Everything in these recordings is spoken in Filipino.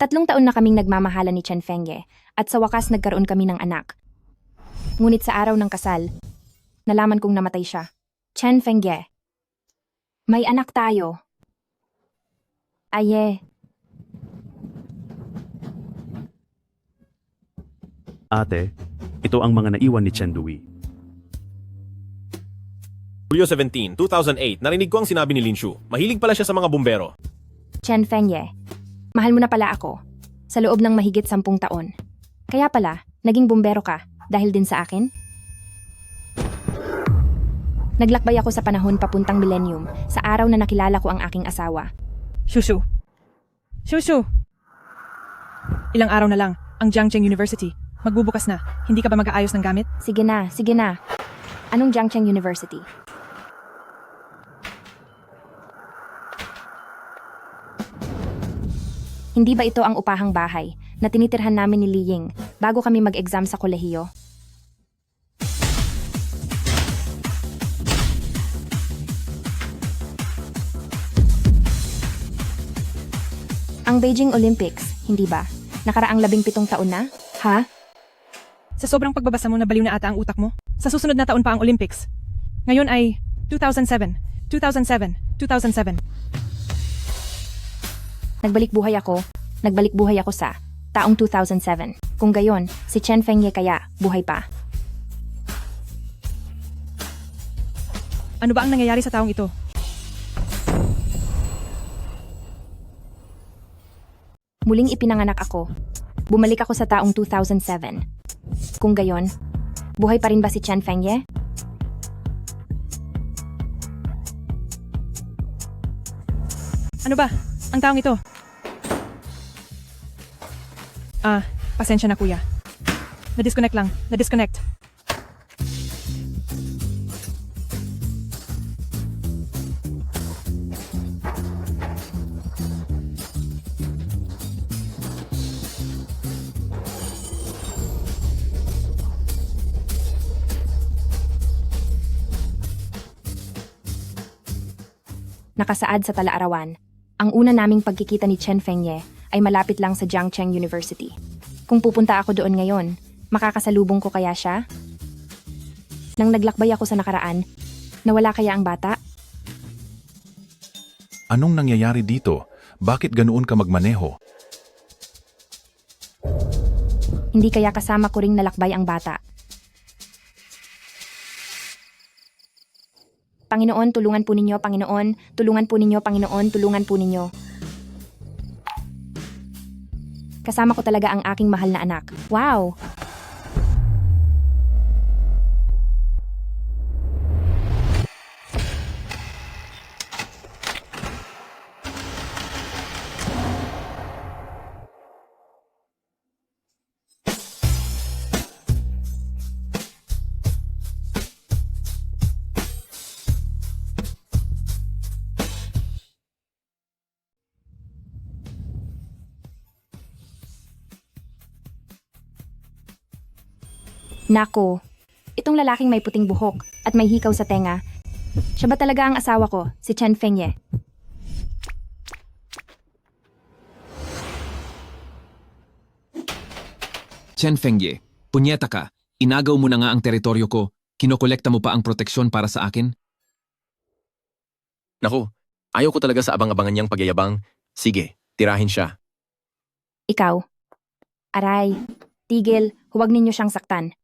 3 taon na kaming nagmamahalan ni Chen Fengye at sa wakas nagkaroon kami ng anak. Ngunit sa araw ng kasal, nalaman kong namatay siya. Chen Fengye. May anak tayo. Aye. Ate, ito ang mga naiwan ni Chen Dui. Hulyo 17, 2008, narinig ko ang sinabi ni Lin Shu. Mahilig pala siya sa mga bumbero. Chen Fengye. Mahal mo na pala ako. Sa loob ng mahigit 10 taon. Kaya pala, naging bumbero ka dahil din sa akin? Naglakbay ako sa panahon papuntang millennium sa araw na nakilala ko ang aking asawa. Shushu. Shushu! Ilang araw na lang, ang Jiangcheng University. Magbubukas na. Hindi ka ba mag-aayos ng gamit? Sige na, sige na. Anong Jiangcheng University? Hindi ba ito ang upahang bahay na tinitirhan namin ni Li Ying bago kami mag-exam sa kolehiyo? Ang Beijing Olympics, hindi ba? Nakaraang 17 taon na? Ha? Sa sobrang pagbabasa mo na baliw na ata ang utak mo? Sa susunod na taon pa ang Olympics. Ngayon ay 2007, 2007, 2007. Nagbalik buhay ako sa taong 2007. Kung gayon, si Chen Fengye kaya buhay pa. Ano ba ang nangyayari sa taong ito? Muling ipinanganak ako. Bumalik ako sa taong 2007. Kung gayon, buhay pa rin ba si Chen Fengye? Ano ba? Ang taong ito? Pasensya na kuya. Na-disconnect lang. Na-disconnect. Nakasaad sa talaarawan. Ang una naming pagkikita ni Chen Fengye ay malapit lang sa Jiangcheng University. Kung pupunta ako doon ngayon, makakasalubong ko kaya siya? Nang naglakbay ako sa nakaraan, nawala kaya ang bata? Anong nangyayari dito? Bakit ganoon ka magmaneho? Hindi kaya kasama ko ring nalakbay ang bata? Panginoon, tulungan po ninyo, Panginoon. Tulungan po ninyo, Panginoon. Tulungan po ninyo. Kasama ko talaga ang aking mahal na anak. Wow! Nako, itong lalaking may puting buhok at may hikaw sa tenga. Siya ba talaga ang asawa ko, si Chen Fengye? Chen Fengye, punyeta ka. Inagaw mo na nga ang teritoryo ko. Kinokolekta mo pa ang proteksyon para sa akin? Naku, ayaw ko talaga sa abang-abangan niyang pagyayabang. Sige, tirahin siya. Ikaw. Aray, tigil, huwag ninyo siyang saktan.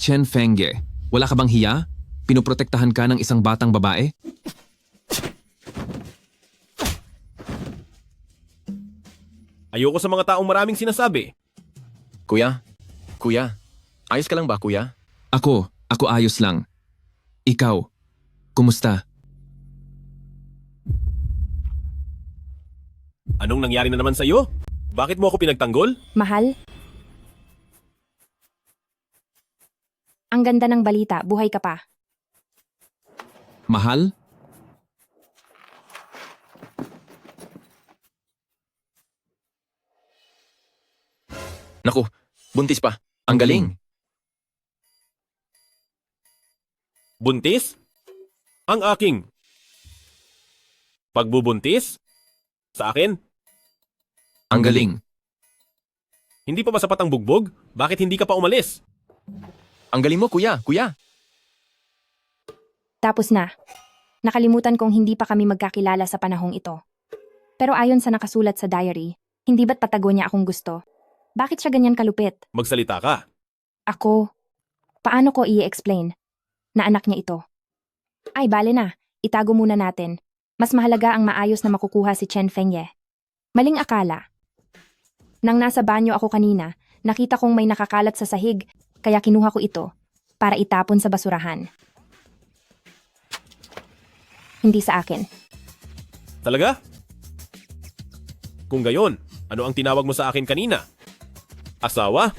Chen Fengye, wala ka bang hiya? Pinoprotektahan ka ng isang batang babae? Ayoko sa mga taong maraming sinasabi. Kuya, ayos ka lang ba kuya? Ako ayos lang. Ikaw, kumusta? Anong nangyari na naman sa'yo? Bakit mo ako pinagtanggol? Mahal? Ang ganda ng balita, buhay ka pa. Mahal? Naku, buntis pa. Ang galing. Buntis? Ang aking. Pagbubuntis? Sa akin? Ang galing. Hindi pa ba sapat ang bugbog? Bakit hindi ka pa umalis? Ang galing mo, kuya. Kuya. Tapos na. Nakalimutan kong hindi pa kami magkakilala sa panahong ito. Pero ayon sa nakasulat sa diary, hindi ba't patago niya akong gusto? Bakit siya ganyan kalupit? Magsalita ka. Ako, paano ko i-explain na anak niya ito? Ay, bale na. Itago muna natin. Mas mahalaga ang maayos na makukuha si Chen Fengye. Maling akala. Nang nasa banyo ako kanina, nakita kong may nakakalat sa sahig, kaya kinuha ko ito para itapon sa basurahan. Hindi sa akin. Talaga? Kung gayon, ano ang tinawag mo sa akin kanina? Asawa?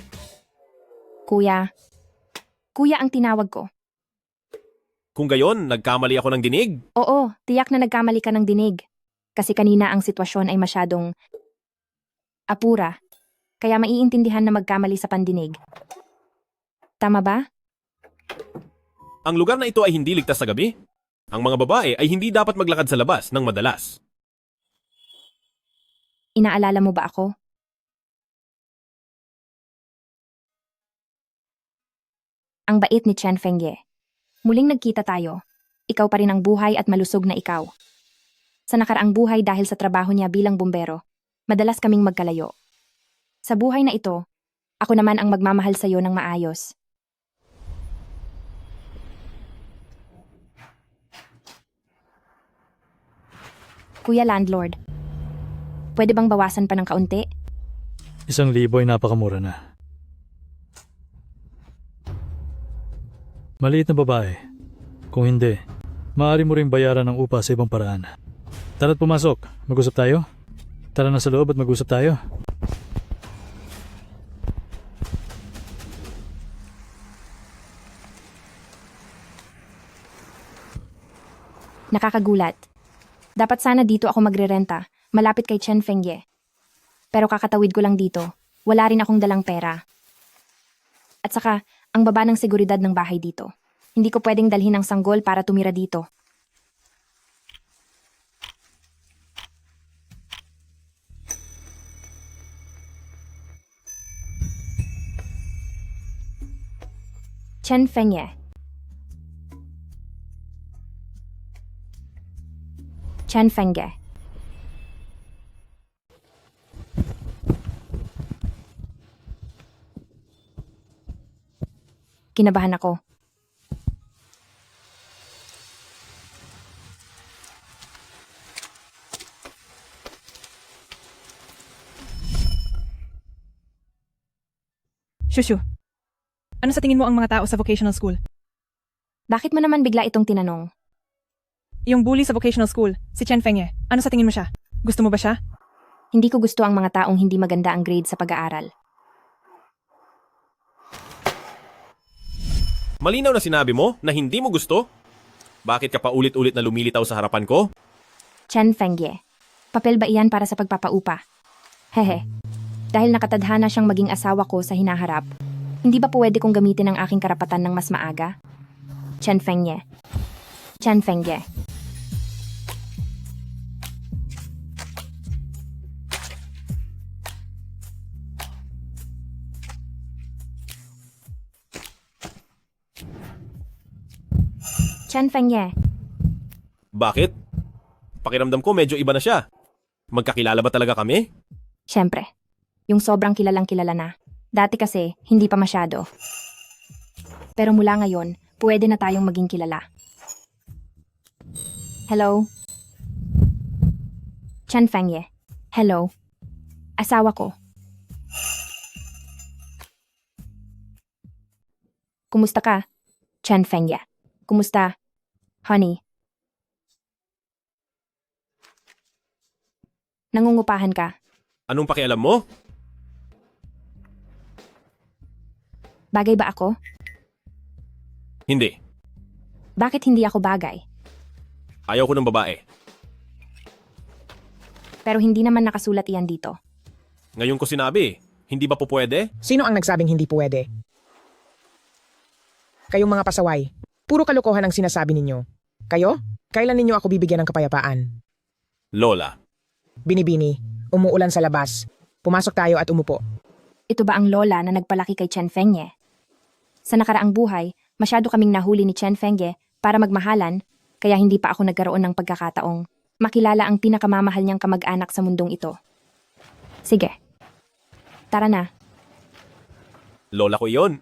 Kuya. Kuya ang tinawag ko. Kung gayon, nagkamali ako ng dinig? Oo, tiyak na nagkamali ka ng dinig. Kasi kanina ang sitwasyon ay masyadong apura. Kaya maiintindihan na magkamali sa pandinig. Tama ba? Ang lugar na ito ay hindi ligtas sa gabi? Ang mga babae ay hindi dapat maglakad sa labas ng madalas. Inaalala mo ba ako? Ang bait ni Chen Fengye. Muling nagkita tayo. Ikaw pa rin ang buhay at malusog na ikaw. Sa nakaraang buhay dahil sa trabaho niya bilang bumbero, madalas kaming magkalayo. Sa buhay na ito, ako naman ang magmamahal sa iyo ng maayos. Kuya Landlord, pwede bang bawasan pa ng kaunti? 1,000 ay napakamura na. Maliit na babae. Kung hindi, maaari mo ring bayaran ng upa sa ibang paraan. Tara't pumasok. Mag-usap tayo? Tara na sa loob at mag-usap tayo. Nakakagulat. Dapat sana dito ako magrerenta, malapit kay Chen Fengye. Pero kakatawid ko lang dito, wala rin akong dalang pera. At saka, ang baba ng seguridad ng bahay dito. Hindi ko pwedeng dalhin ang sanggol para tumira dito. Chen Fengye. Chen Fengye. Kinabahan ako. Shushu, ano sa tingin mo ang mga tao sa vocational school? Bakit mo naman bigla itong tinanong? Yung bully sa vocational school, si Chen Fengye, ano sa tingin mo siya? Gusto mo ba siya? Hindi ko gusto ang mga taong hindi maganda ang grade sa pag-aaral. Malinaw na sinabi mo na hindi mo gusto? Bakit ka pa ulit-ulit na lumilitaw sa harapan ko? Chen Fengye. Papel ba iyan para sa pagpapaupa? Hehe. Dahil nakatadhana siyang maging asawa ko sa hinaharap, hindi ba pwede kong gamitin ang aking karapatan ng mas maaga? Chen Fengye. Chen Fengye. Chen Fengye. Bakit? Pakiramdam ko medyo iba na siya. Magkakilala ba talaga kami? Siyempre. Yung sobrang kilalang kilala na. Dati kasi, hindi pa masyado. Pero mula ngayon, pwede na tayong maging kilala. Hello? Chen Fengye. Hello? Asawa ko. Kumusta ka? Chen Fengye. Kumusta? Honey. Nangungupahan ka. Anong pakialam mo? Bagay ba ako? Hindi. Bakit hindi ako bagay? Ayaw ko ng babae. Pero hindi naman nakasulat iyan dito. Ngayon ko sinabi, hindi ba po pwede? Sino ang nagsabing hindi pwede? Kayong mga pasaway. Puro kalokohan ang sinasabi ninyo. Kayo? Kailan ninyo ako bibigyan ng kapayapaan? Lola. Binibini, umuulan sa labas. Pumasok tayo at umupo. Ito ba ang lola na nagpalaki kay Chen Fengye? Sa nakaraang buhay, masyado kaming nahuli ni Chen Fengye para magmahalan, kaya hindi pa ako nagkaroon ng pagkakataong makilala ang pinakamamahal niyang kamag-anak sa mundong ito. Sige. Tara na. Lola ko yon.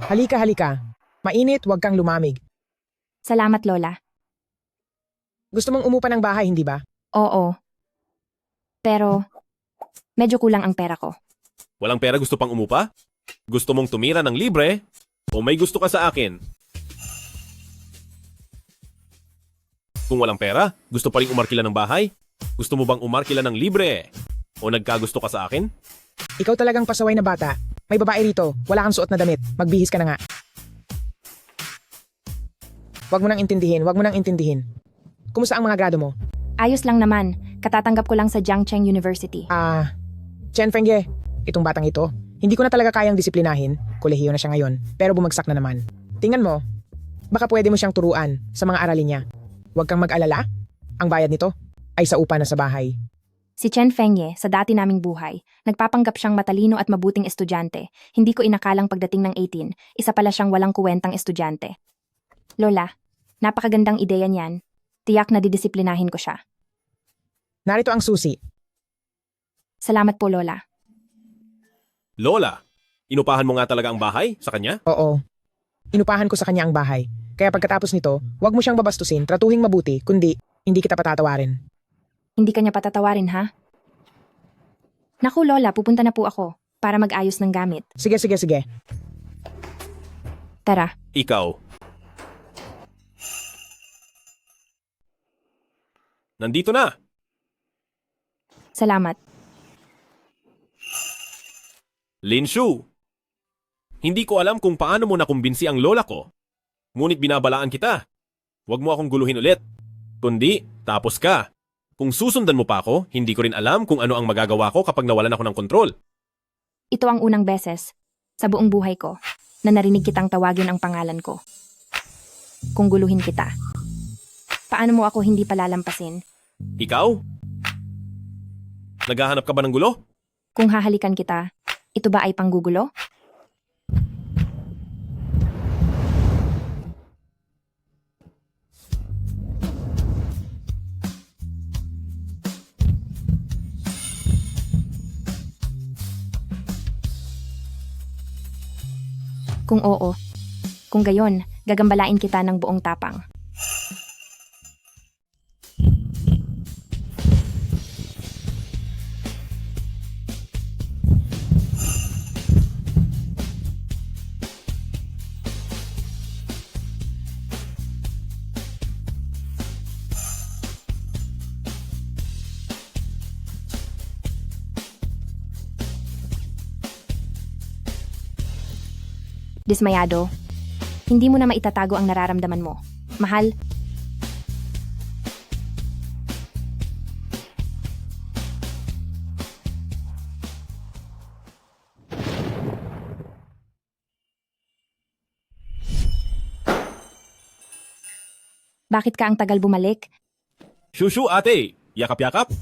Halika, halika. Mainit, huwag kang lumamig. Salamat, Lola. Gusto mong umupa ng bahay, hindi ba? Oo. Pero, medyo kulang ang pera ko. Walang pera gusto pang umupa? Gusto mong tumira ng libre? O may gusto ka sa akin? Kung walang pera, gusto pa rin umarkila ng bahay? Gusto mo bang umarkila ng libre? O nagkagusto ka sa akin? Ikaw talagang pasaway na bata. May babae rito, wala kang suot na damit. Magbihis ka na nga. Huwag mo nang intindihin, huwag mo nang intindihin. Kumusta ang mga grado mo? Ayos lang naman. Katatanggap ko lang sa Jiangcheng University. Chen Fengye, itong batang ito, hindi ko na talaga kayang disiplinahin. Kolehiyo na siya ngayon, pero bumagsak na naman. Tingnan mo, baka pwede mo siyang turuan sa mga aralin niya. Huwag kang mag-alala, ang bayad nito ay sa upa na sa bahay. Si Chen Fengye, sa dati naming buhay, nagpapanggap siyang matalino at mabuting estudyante. Hindi ko inakalang pagdating ng 18, isa pala siyang walang kuwentang estudyante. Lola, napakagandang ideya niyan. Tiyak na didisiplinahin ko siya. Narito ang susi. Salamat po, Lola. Lola, inupahan mo nga talaga ang bahay sa kanya? Oo. Inupahan ko sa kanya ang bahay. Kaya pagkatapos nito, huwag mo siyang babastusin, tratuhing mabuti, kundi hindi kita patatawarin. Hindi kanya patatawarin, ha? Naku, Lola, pupunta na po ako para mag-ayos ng gamit. Sige, sige, sige. Tara. Ikaw. Nandito na. Salamat. Linshu. Hindi ko alam kung paano mo nakumbinsi ang lola ko. Ngunit binabalaan kita. Huwag mo akong guluhin ulit. Kundi, tapos ka. Kung susundan mo pa ako, hindi ko rin alam kung ano ang magagawa ko kapag nawalan ako ng kontrol. Ito ang unang beses sa buong buhay ko na narinig kitang tawagin ang pangalan ko. Kung guluhin kita. Paano mo ako hindi palalampasin? Ikaw? Naghahanap ka ba ng gulo? Kung hahalikan kita, ito ba ay panggugulo? Kung oo, kung gayon, gagambalain kita ng buong tapang. Dismayado. Hindi mo na maitatago ang nararamdaman mo. Mahal, bakit ka ang tagal bumalik? Shushu ate! Yakap-yakap!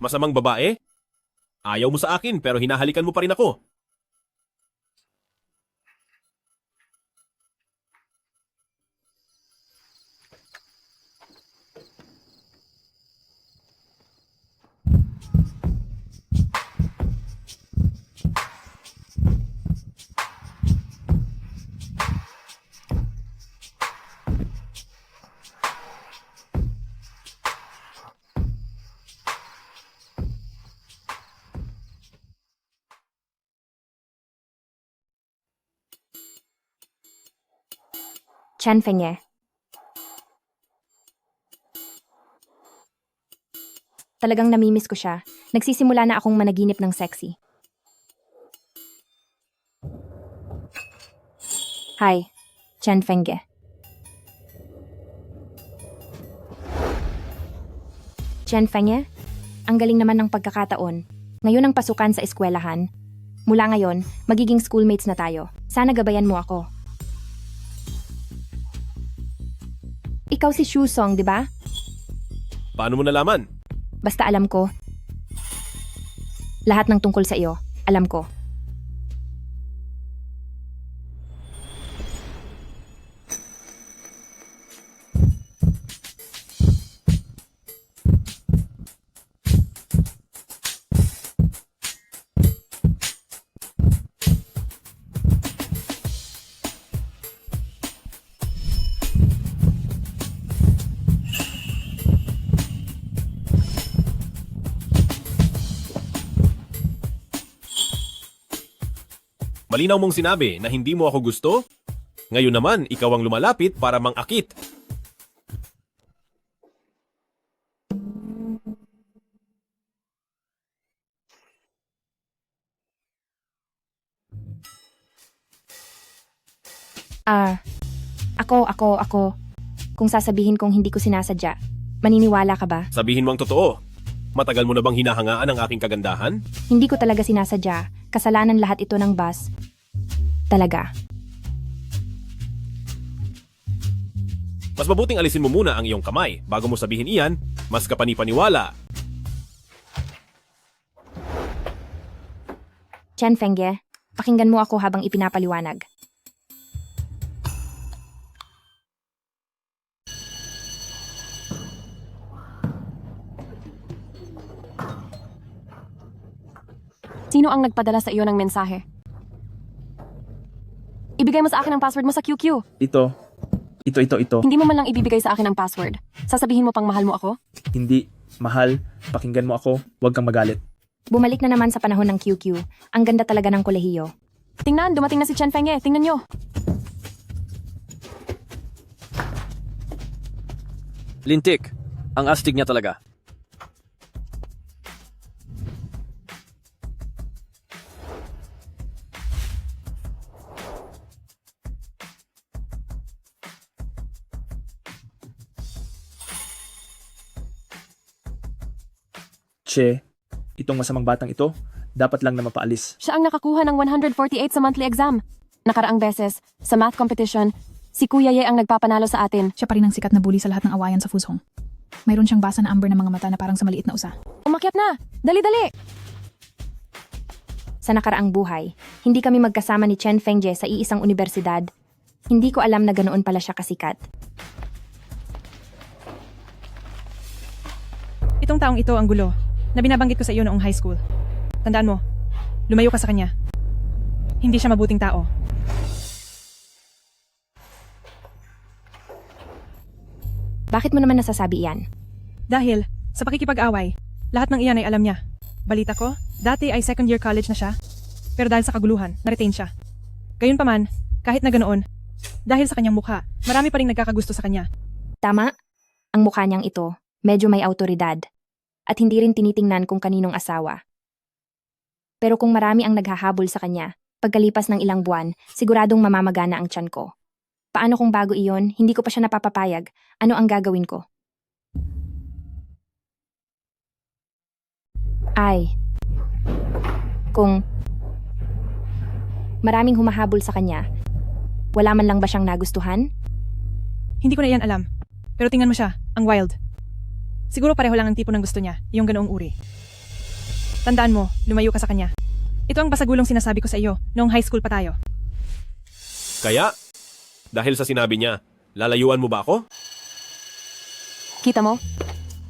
Masamang babae? Ayaw mo sa akin pero hinahalikan mo pa rin ako. Chen Fengye, Talagang namimiss ko siya. Nagsisimula na akong managinip ng sexy. Hi, Chen Fengye. Chen Fengye, ang galing naman ng pagkakataon. Ngayon ang pasukan sa eskwelahan. Mula ngayon, magiging schoolmates na tayo. Sana gabayan mo ako. Ikaw si Shu Song, di ba? Paano mo nalaman? Basta alam ko. Lahat ng tungkol sa iyo, alam ko. Malinaw mong sinabi na hindi mo ako gusto? Ngayon naman, ikaw ang lumalapit para mangakit. Ako. Kung sasabihin kong hindi ko sinasadya, maniniwala ka ba? Sabihin mo ang totoo. Matagal mo na bang hinahangaan ang aking kagandahan? Hindi ko talaga sinasadya. Kasalanan lahat ito ng bus. Talaga. Mas mabuting alisin mo muna ang iyong kamay bago mo sabihin iyan, mas kapanipaniwala. Chen Fengye, pakinggan mo ako habang ipinapaliwanag. Sino ang nagpadala sa iyo ng mensahe? Ibigay mo sa akin ang password mo sa QQ. Ito. Hindi mo man lang ibibigay sa akin ang password. Sasabihin mo pang mahal mo ako? Hindi. Mahal. Pakinggan mo ako. Huwag kang magalit. Bumalik na naman sa panahon ng QQ. Ang ganda talaga ng kolehiyo. Tingnan, dumating na si Chen Fengye. Tingnan nyo. Lintik. Ang astig niya talaga. Che, itong masamang batang ito, dapat lang na mapaalis. Siya ang nakakuha ng 148 sa monthly exam. Nakaraang beses, sa math competition, si Kuya Ye ang nagpapanalo sa atin. Siya pa rin ang sikat na bully sa lahat ng awayan sa Fuzhong. Mayroon siyang basa na amber na mga mata na parang sa maliit na usa. Umakyat na! Dali-dali! Sa nakaraang buhay, hindi kami magkasama ni Chen Fengye sa iisang universidad. Hindi ko alam na ganoon pala siya kasikat. Itong taong ito ang gulo na binabanggit ko sa iyo noong high school. Tandaan mo, lumayo ka sa kanya. Hindi siya mabuting tao. Bakit mo naman nasasabi iyan? Dahil, sa pakikipag-away, lahat ng iyan ay alam niya. Balita ko, dati ay second year college na siya, pero dahil sa kaguluhan, na-retain siya. Gayunpaman, kahit na ganoon, dahil sa kanyang mukha, marami pa rin nagkakagusto sa kanya. Tama? Ang mukha niyang ito, medyo may autoridad. At hindi rin tinitingnan kung kaninong asawa. Pero kung marami ang naghahabol sa kanya, pagkalipas ng ilang buwan, siguradong mamamagana ang tiyan ko. Paano kung bago iyon, hindi ko pa siya napapapayag, ano ang gagawin ko? Kung maraming humahabol sa kanya, wala man lang ba siyang nagustuhan? Hindi ko na iyan alam. Pero tingnan mo siya, ang wild. Siguro pareho lang ang tipo ng gusto niya, yung ganoong uri. Tandaan mo, lumayo ka sa kanya. Ito ang basagulong sinasabi ko sa iyo, noong high school pa tayo. Kaya, dahil sa sinabi niya, lalayuan mo ba ako? Kita mo?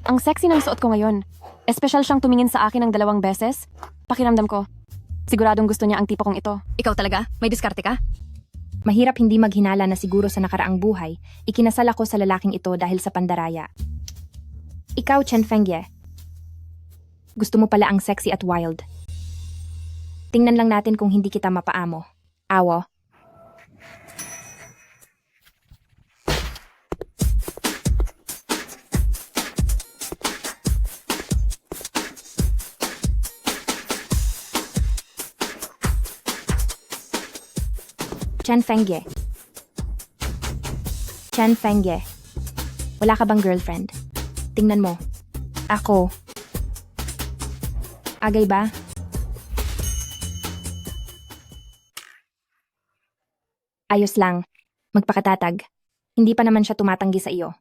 Ang sexy ng suot ko ngayon. Espesyal siyang tumingin sa akin ng 2 beses. Pakiramdam ko, siguradong gusto niya ang tipo kong ito. Ikaw talaga? May diskarte ka? Mahirap hindi maghinala na siguro sa nakaraang buhay, ikinasal ako sa lalaking ito dahil sa pandaraya. Ikaw, Chen Fengye. Gusto mo pala ang sexy at wild. Tingnan lang natin kung hindi kita mapaamo. Awo. Chen Fengye. Chen Fengye. Wala ka bang girlfriend? Tingnan mo. Ako. Agay ba? Ayos lang. Magpakatatag. Hindi pa naman siya tumatanggi sa iyo.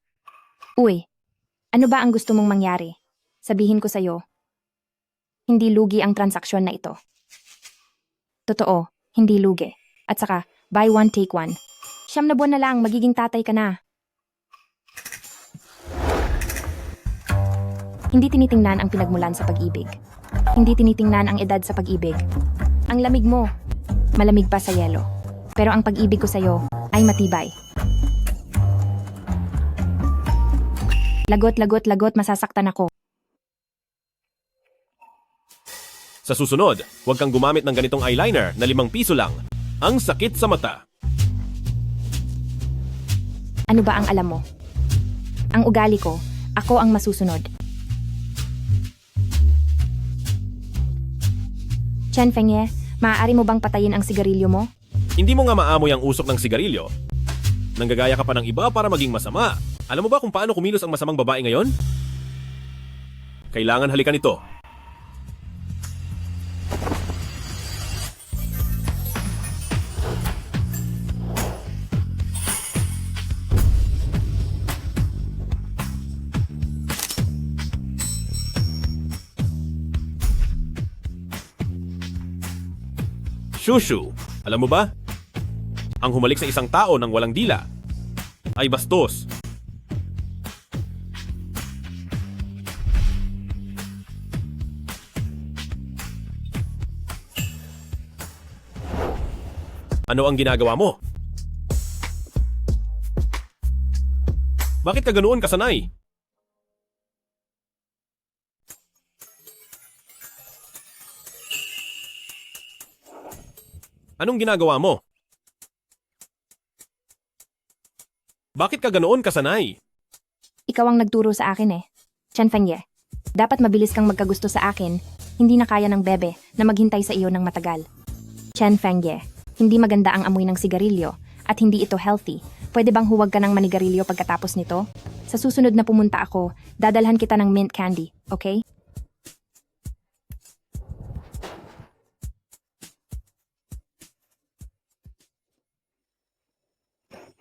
Uy, ano ba ang gusto mong mangyari? Sabihin ko sa'yo. Hindi lugi ang transaksyon na ito. Totoo, hindi lugi. At saka, buy one take one. 9 na buwan na lang, magiging tatay ka na. Hindi tinitingnan ang pinagmulan sa pag-ibig. Hindi tinitingnan ang edad sa pag-ibig. Ang lamig mo, malamig pa sa yelo. Pero ang pag-ibig ko sa'yo ay matibay. Lagot, masasaktan ako. Sa susunod, huwag kang gumamit ng ganitong eyeliner na 5 piso lang. Ang sakit sa mata. Ano ba ang alam mo? Ang ugali ko, ako ang masusunod. Chen Fengye, maaari mo bang patayin ang sigarilyo mo? Hindi mo nga maamoy ang usok ng sigarilyo. Nanggagaya ka pa ng iba para maging masama. Alam mo ba kung paano kumilos ang masamang babae ngayon? Kailangan halikan ito. Shushu, alam mo ba? Ang humalik sa isang tao ng walang dila ay bastos. Ano ang ginagawa mo? Bakit ka ganoon kasanay? Anong ginagawa mo? Bakit ka ganoon kasanay? Ikaw ang nagturo sa akin eh. Chen Fengye, dapat mabilis kang magkagusto sa akin. Hindi na kaya ng bebe na maghintay sa iyo ng matagal. Chen Fengye, hindi maganda ang amoy ng sigarilyo at hindi ito healthy. Pwede bang huwag ka ng manigarilyo pagkatapos nito? Sa susunod na pumunta ako, dadalhan kita ng mint candy, okay?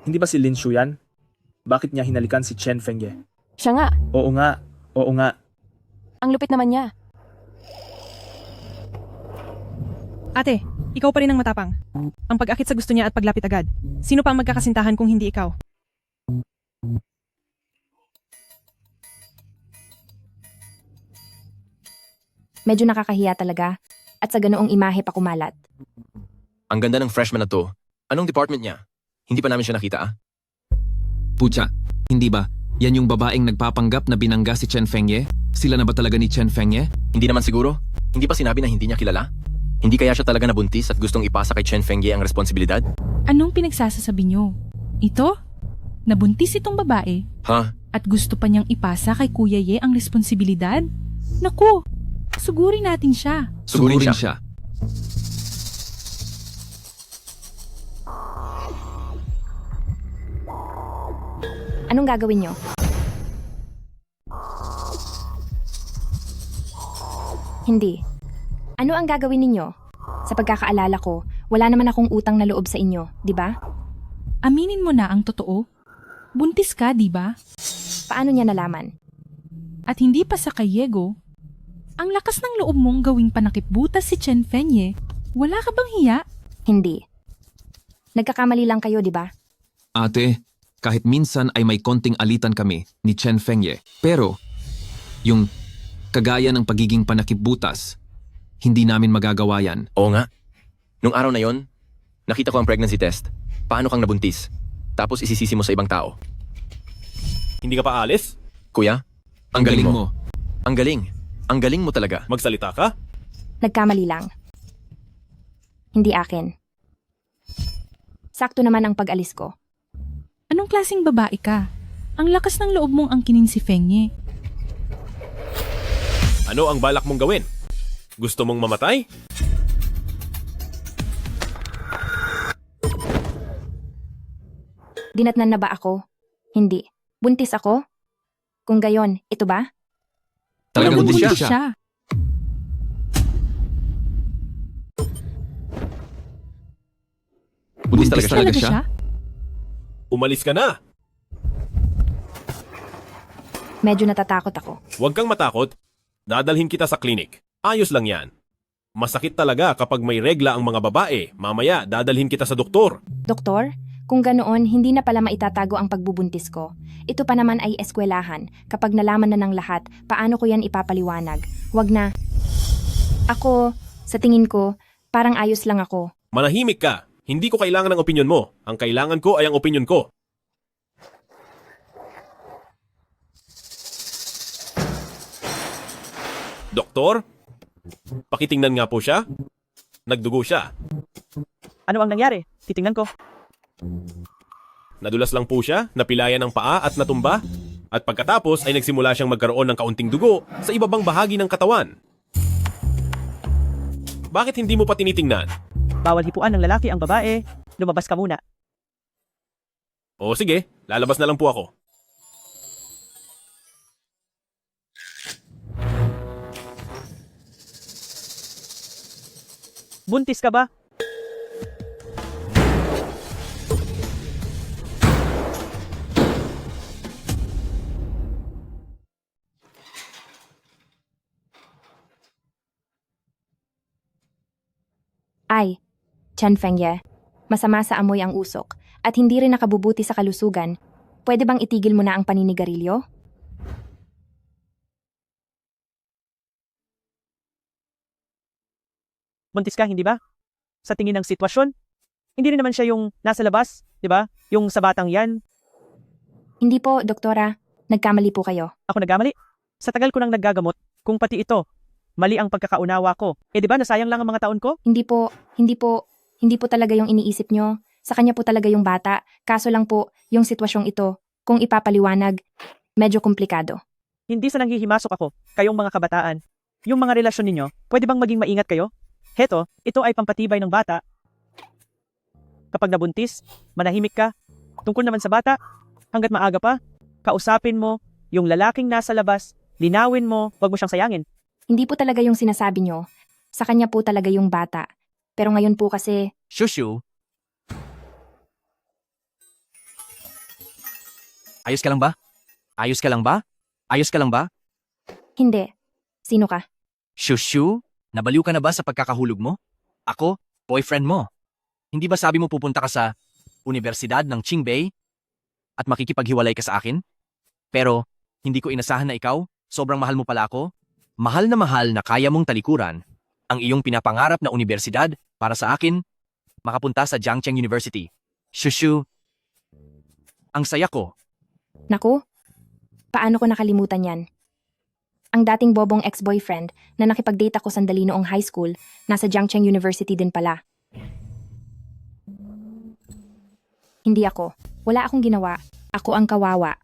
Hindi ba si Lin Shu yan? Bakit niya hinalikan si Chen Fengye? Siya nga, Oo nga. ang lupit naman niya. Ate, ikaw pa rin ang matapang. Ang pag-akit sa gusto niya at paglapit agad. Sino pa ang magkakasintahan kung hindi ikaw? Medyo nakakahiya talaga. At sa ganoong imahe pa kumalat. Ang ganda ng freshman na to. Anong department niya? Hindi pa namin siya nakita ah. Pucha, hindi ba? Yan yung babaeng nagpapanggap na binangga si Chen Fengye? Sila na ba talaga ni Chen Fengye? Hindi naman siguro. Hindi pa sinabi na hindi niya kilala? Hindi kaya siya talaga nabuntis at gustong ipasa kay Chen Fengye ang responsibilidad? Anong pinagsasasabi niyo? Ito? Nabuntis itong babae Ha? at gusto pa niyang ipasa kay Kuya Ye ang responsibilidad? Naku, sugurin natin siya. Sugurin siya. Anong gagawin nyo? Hindi. Ano ang gagawin ninyo? Sa pagkakaalala ko, wala naman akong utang na loob sa inyo, di ba? Aminin mo na ang totoo. Buntis ka, di ba? Paano niya nalaman? At hindi pa sa kayego. Ang lakas ng loob mong gawing panakipbutas si Chen Fengye. Wala ka bang hiya? Hindi. Nagkakamali lang kayo, di ba? Ate, kahit minsan ay may konting alitan kami ni Chen Fengye. Pero, yung kagaya ng pagiging panakipbutas, hindi namin magagawa yan. Oo nga. Nung araw na yon, nakita ko ang pregnancy test. Paano kang nabuntis? Tapos isisisi mo sa ibang tao. Hindi ka pa alis? Kuya, ang galing mo. Ang galing. Ang galing mo talaga. Magsalita ka? Nagkamali lang. Hindi akin. Sakto naman ang pag-alis ko. Anong klaseng babae ka? Ang lakas ng loob mong angkinin si Fengye. Ano ang balak mong gawin? Gusto mong mamatay? Dinatnan na ba ako? Hindi. Buntis ako? Kung gayon, ito ba? Talagang buntis Buntis siya. Buntis talaga siya. Umalis ka na! Medyo natatakot ako. Huwag kang matakot. Dadalhin kita sa klinik. Ayos lang yan. Masakit talaga kapag may regla ang mga babae. Mamaya, dadalhin kita sa doktor. Doktor, kung ganoon, hindi na pala maitatago ang pagbubuntis ko. Ito pa naman ay eskwelahan. Kapag nalaman na ng lahat, paano ko yan ipapaliwanag? Wag na. Ako, sa tingin ko, parang ayos lang ako. Manahimik ka. Hindi ko kailangan ng opinyon mo. Ang kailangan ko ay ang opinyon ko. Doktor? Pakitingnan nga po siya. Nagdugo siya. Ano ang nangyari? Titingnan ko. Nadulas lang po siya, napilayan ng paa at natumba. At pagkatapos ay nagsimula siyang magkaroon ng kaunting dugo sa ibabang bahagi ng katawan. Bakit hindi mo pa tinitingnan? Bawal hipuan ng lalaki ang babae. Lumabas ka muna. O sige, lalabas na lang po ako. Buntis ka ba? Ay, Chen Fengye, masama sa amoy ang usok at hindi rin nakabubuti sa kalusugan. Pwede bang itigil mo na ang paninigarilyo? Buntis ka, hindi ba? Sa tingin ng sitwasyon, hindi rin naman siya yung nasa labas, di ba? Yung sa batang yan. Hindi po, doktora. Nagkamali po kayo. Ako nagkamali. Sa tagal ko nang naggagamot, kung pati ito, mali ang pagkakaunawa ko. Eh di ba nasayang lang ang mga taon ko? Hindi po talaga yung iniisip nyo. Sa kanya po talaga yung bata. Kaso lang po, yung sitwasyong ito, kung ipapaliwanag, medyo komplikado. Hindi sa nanghihimasok ako, kayong mga kabataan. Yung mga relasyon ninyo, pwede bang maging maingat kayo? Heto, ito ay pampatibay ng bata. Kapag nabuntis, manahimik ka. Tungkol naman sa bata, hanggat maaga pa, kausapin mo, yung lalaking nasa labas, linawin mo, wag mo siyang sayangin. Hindi po talaga yung sinasabi nyo. Sa kanya po talaga yung bata. Pero ngayon po kasi, Shushu. Ayos ka lang ba? Ayos ka lang ba? Ayos ka lang ba? hindi. Sino ka? Shushu? Nabaliw ka na ba sa pagkakahulog mo? Ako, boyfriend mo. Hindi ba sabi mo pupunta ka sa Universidad ng Qingbei at makikipaghiwalay ka sa akin? Pero, hindi ko inasahan na ikaw, sobrang mahal mo pala ako. Mahal na kaya mong talikuran ang iyong pinapangarap na universidad para sa akin, makapunta sa Jiangcheng University. Shushu, ang saya ko. Naku, paano ko nakalimutan yan? Ang dating bobong ex-boyfriend na nakipag-date ako sandali noong high school, nasa Jiangcheng University din pala. Hindi ako. Wala akong ginawa. Ako ang kawawa.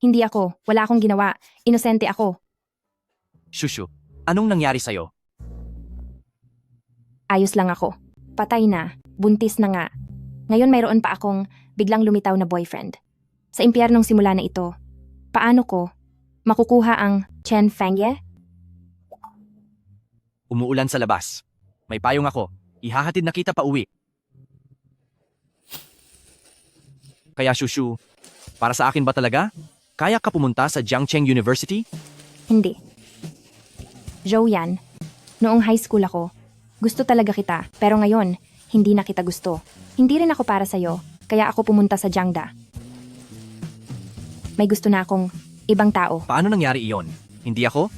Hindi ako. Wala akong ginawa. Inosente ako. Shushu, anong nangyari sa'yo? Ayos lang ako. Patay na. Buntis na nga. Ngayon mayroon pa akong biglang lumitaw na boyfriend. Sa impyernong simula na ito, paano ko makukuha ang Chen Fengye? Umuulan sa labas. May payong ako. Ihahatid na kita pa uwi. Kaya Shushu, para sa akin ba talaga? Kaya ka pumunta sa Jiangcheng University? Hindi. Zhou-yan, noong high school ako, gusto talaga kita, pero ngayon, hindi na kita gusto. Hindi rin ako para sa'yo, kaya ako pumunta sa Jiangda. May gusto na akong ibang tao. Paano nangyari iyon? Hindi ako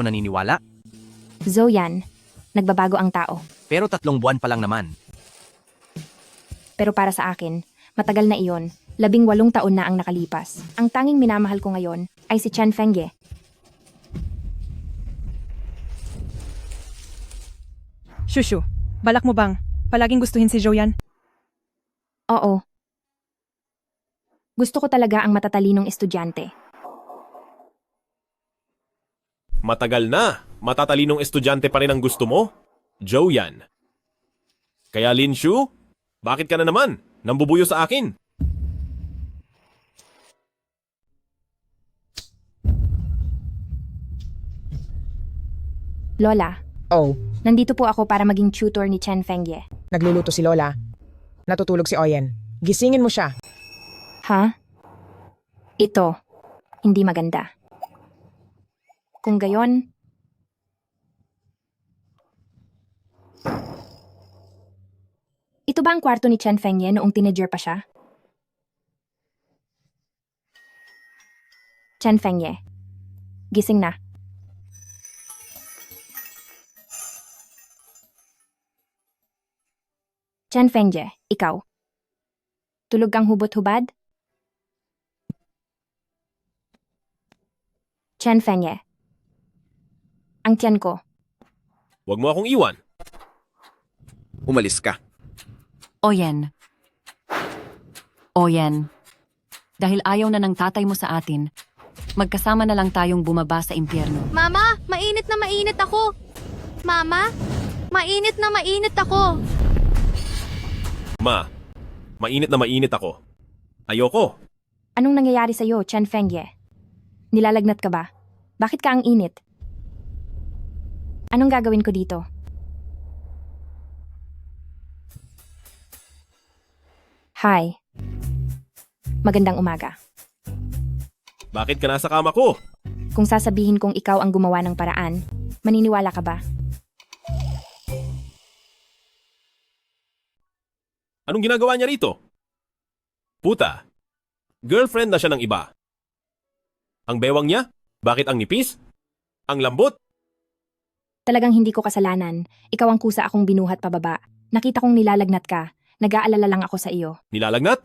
naniniwala. Zhou-yan, nagbabago ang tao. Pero 3 buwan pa lang naman. Pero para sa akin, matagal na iyon. 18 taon na ang nakalipas. Ang tanging minamahal ko ngayon ay si Chen Fengye. Shushu, balak mo bang palaging gustuhin si Zhou-yan? Oo. Gusto ko talaga ang matatalinong estudyante. Matagal na. Matatalinong estudyante pa rin ang gusto mo? Zhou-yan. Kaya Linshu, bakit ka na naman? Nambubuyo sa akin. Lola, Oh, nandito po ako para maging tutor ni Chen Fengye. nagluluto si Lola. Natutulog si Oyen. Gisingin mo siya. Ha? Ito, hindi maganda. Kung gayon, ito ba ang kwarto ni Chen Fengye noong teenager pa siya? Chen Fengye, gising na. Chen Fengye, ikaw. Tulog kang hubot-hubad? Chen Fengye. Ang tiyan ko. Huwag mo akong iwan. Umalis ka. Oyen. Oyen. Dahil ayaw na ng tatay mo sa atin, magkasama na lang tayong bumaba sa impyerno. Mama, mainit na mainit ako. Mama, mainit na mainit ako. Ma, mainit na mainit ako. Ayoko. Anong nangyayari sa'yo, Chen Fengye? Nilalagnat ka ba? Bakit ka ang init? Anong gagawin ko dito? Hi. Magandang umaga. Bakit ka nasa kama ko? Kung sasabihin kong ikaw ang gumawa ng paraan, maniniwala ka ba? Anong ginagawa niya rito? Puta, girlfriend na siya ng iba. Ang bewang niya? Bakit ang nipis? Ang lambot? Talagang hindi ko kasalanan. Ikaw ang kusa akong binuhat pababa. Nakita kong nilalagnat ka. Nag-aalala lang ako sa iyo. Nilalagnat?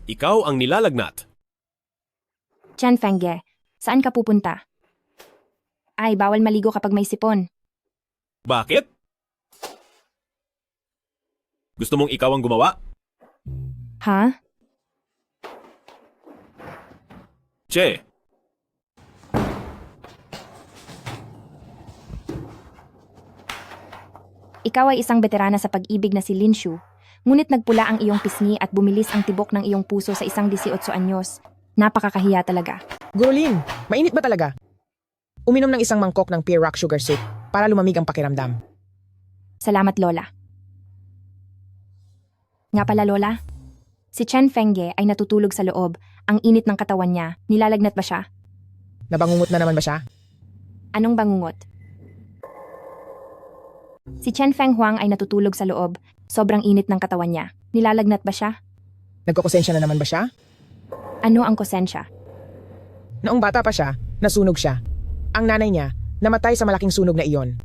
Ikaw ang nilalagnat. Chen Fengye, saan ka pupunta? Ay, bawal maligo kapag may sipon. Bakit? Gusto mong ikaw ang gumawa? Ha? Che, Ikaw ay isang veterana sa pag-ibig na si Linshu, ngunit nagpula ang iyong pisngi at bumilis ang tibok ng iyong puso sa isang 18 anyos. Napakakahiya talaga. Gurulin, mainit ba talaga? Uminom ng isang mangkok ng Pure Rock Sugar Soup para lumamig ang pakiramdam. Salamat, Lola. Nga pala, Lola, si Chen Fengye ay natutulog sa loob. Ang init ng katawan niya. Nilalagnat ba siya? Nabangungot na naman ba siya? Anong bangungot? Si Chen Feng Huang ay natutulog sa loob. Sobrang init ng katawan niya. Nilalagnat ba siya? Nagkukonsensya na naman ba siya? Ano ang kosensya? Noong bata pa siya, nasunog siya. Ang nanay niya, namatay sa malaking sunog na iyon.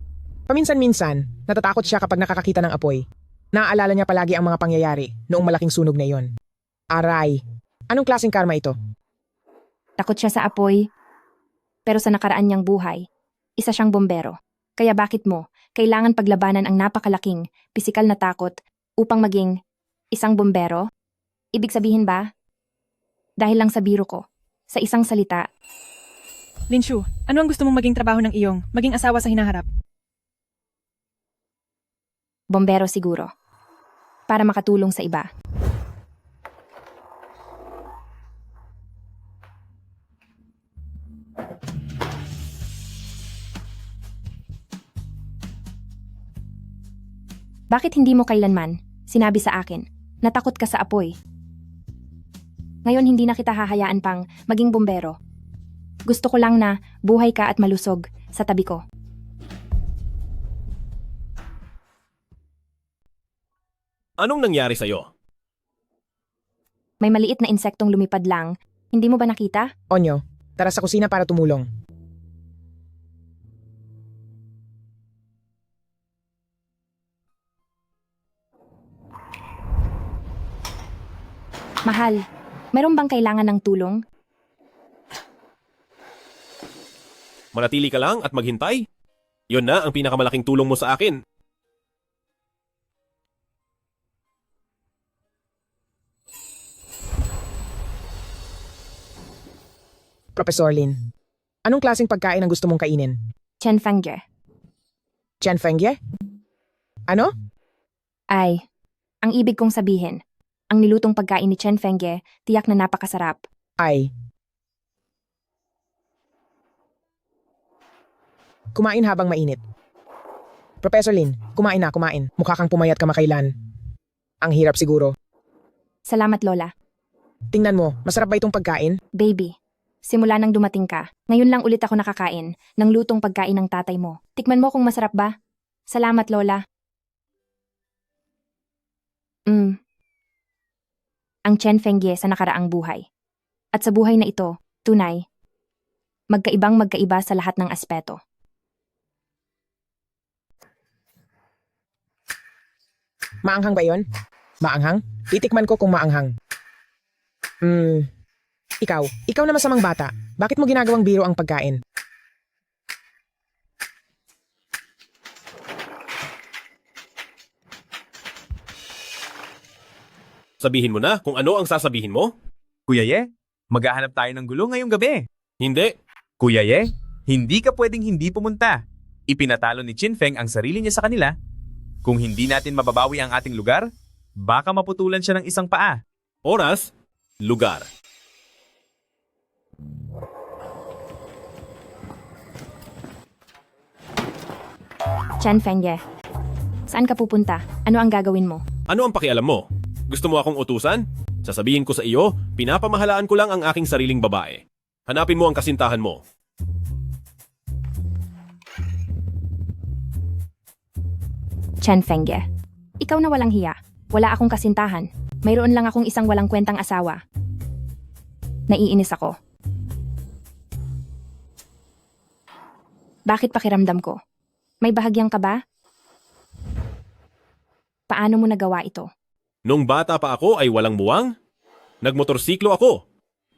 Paminsan-minsan, natatakot siya kapag nakakakita ng apoy. Naaalala niya palagi ang mga pangyayari noong malaking sunog na iyon. Aray, anong klaseng karma ito? Takot siya sa apoy. Pero sa nakaraan niyang buhay, isa siyang bombero. Kaya bakit mo, kailangan paglabanan ang napakalaking, pisikal na takot upang maging isang bombero? Ibig sabihin ba? Dahil lang sa biro ko, sa isang salita, Linshu, ano ang gusto mong maging trabaho ng iyong maging asawa sa hinaharap? bombero siguro. Para makatulong sa iba. Bakit hindi mo kailanman sinabi sa akin na takot ka sa apoy? Ngayon hindi na kita hahayaan pang maging bombero. Gusto ko lang na buhay ka at malusog sa tabi ko. Anong nangyari sa'yo? May maliit na insektong lumipad lang. Hindi mo ba nakita? Onyo, tara sa kusina para tumulong. Mahal, meron bang kailangan ng tulong? Manatili ka lang at maghintay? Yun na ang pinakamalaking tulong mo sa akin. Professor Lin, anong klaseng pagkain ang gusto mong kainin? Chen Fengye. Chen Fengye? Ano? Ay, ang ibig kong sabihin, ang nilutong pagkain ni Chen Fengye, tiyak na napakasarap. Ay. Kumain habang mainit. Professor Lin, kumain na, kumain. Mukha kang pumayat kamakailan. Ang hirap siguro. Salamat, Lola. Tingnan mo, masarap ba itong pagkain? Baby, simula nang dumating ka, ngayon lang ulit ako nakakain ng lutong pagkain ng tatay mo. Tikman mo kung masarap ba. Salamat, Lola. Ang Chen Fengye sa nakaraang buhay. At sa buhay na ito, tunay, magkaibang-magkaiba sa lahat ng aspeto. Maanghang ba yon? Maanghang? Titikman ko kung maanghang. Ikaw na masamang bata. Bakit mo ginagawang biro ang pagkain? Sabihin mo na kung ano ang sasabihin mo? Kuya Ye, maghahanap tayo ng gulo ngayong gabi. Hindi. Kuya Ye, hindi ka pwedeng hindi pumunta. Ipinatalo ni Chin Feng ang sarili niya sa kanila. Kung hindi natin mababawi ang ating lugar, baka maputulan siya ng isang paa. Oras, lugar. Chen Fengye, saan ka pupunta? Ano ang gagawin mo? Ano ang pakialam mo? Gusto mo akong utusan? Sasabihin ko sa iyo, pinapamahalaan ko lang ang aking sariling babae. Hanapin mo ang kasintahan mo. Chen Fengye, ikaw na walang hiya. Wala akong kasintahan. Mayroon lang akong isang walang kwentang asawa. Naiinis ako. Bakit pakiramdam ko? May bahagyang ka ba? Paano mo nagawa ito? Nung bata pa ako ay walang buwang, nagmotorsiklo ako,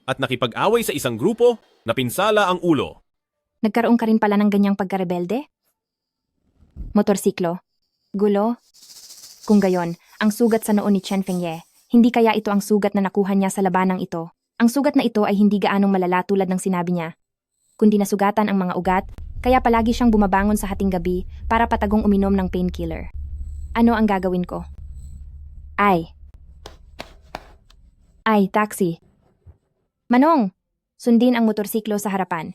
at nakipag-away sa isang grupo na pinsala ang ulo. Nagkaroon ka rin pala ng ganyang pagkarebelde? Motorsiklo? Gulo? Kung gayon, ang sugat sa noo ni Chen Fengye, hindi kaya ito ang sugat na nakuha niya sa labanang ito. Ang sugat na ito ay hindi gaanong malala tulad ng sinabi niya, kundi nasugatan ang mga ugat, kaya palagi siyang bumabangon sa hating gabi para patagong uminom ng painkiller. Ano ang gagawin ko? Ay, taxi. Manong, sundin ang motorsiklo sa harapan.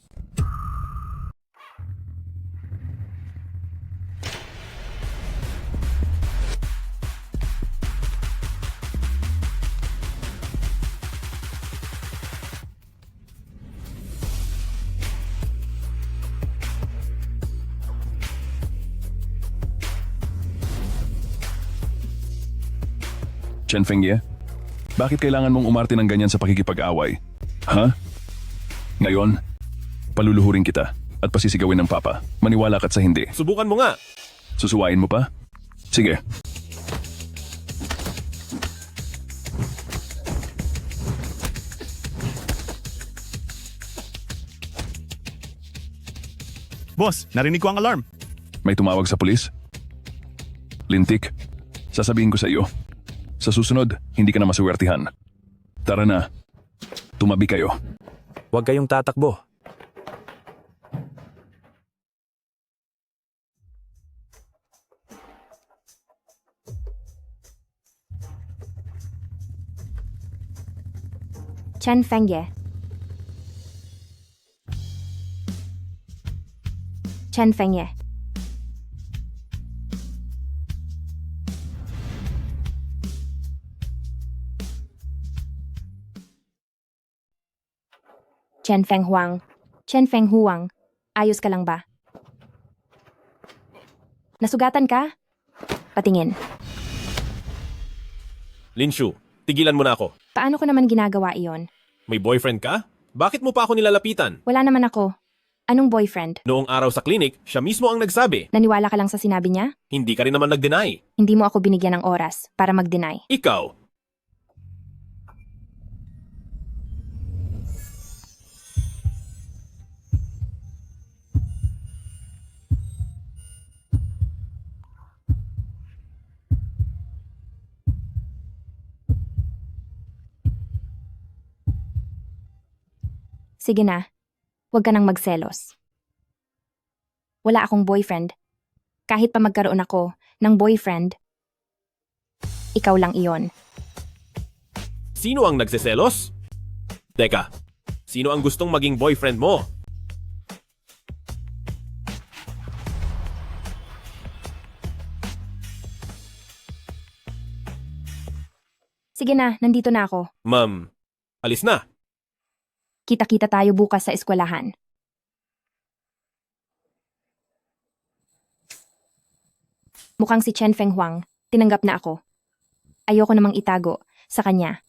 Chen Fengye, bakit kailangan mong umarte ng ganyan sa pakikipag-away? Ha? Ngayon, paluluhurin kita at pasisigawin ng papa. Maniwala ka't sa hindi. Subukan mo nga. Susuwain mo pa? Sige. Boss, narinig ko ang alarm. May tumawag sa pulis? Lintik, sasabihin ko sa iyo. Sa susunod, hindi ka na masuwertihan. Tara na. Tumabi kayo. Huwag kayong tatakbo. Chen Fengye. Chen Fengye. Chen Feng Huang. Chen Feng Huang. Ayos ka lang ba? Nasugatan ka? Patingin. Linshu, tigilan mo na ako. Paano ko naman ginagawa iyon? May boyfriend ka? Bakit mo pa ako nilalapitan? Wala naman ako. Anong boyfriend? Noong araw sa clinic, siya mismo ang nagsabi. Naniwala ka lang sa sinabi niya? Hindi ka rin naman nag-deny. Hindi mo ako binigyan ng oras para mag-deny. Ikaw, Sige na. Huwag ka nang magselos. Wala akong boyfriend. Kahit pa magkaroon ako ng boyfriend, ikaw lang iyon. Sino ang nagseselos? Teka, sino ang gustong maging boyfriend mo? Sige na, nandito na ako. Ma'am, alis na. Kita-kita tayo bukas sa eskwelahan. Mukhang si Chen Feng Huang, tinanggap na ako. Ayoko namang itago sa kanya.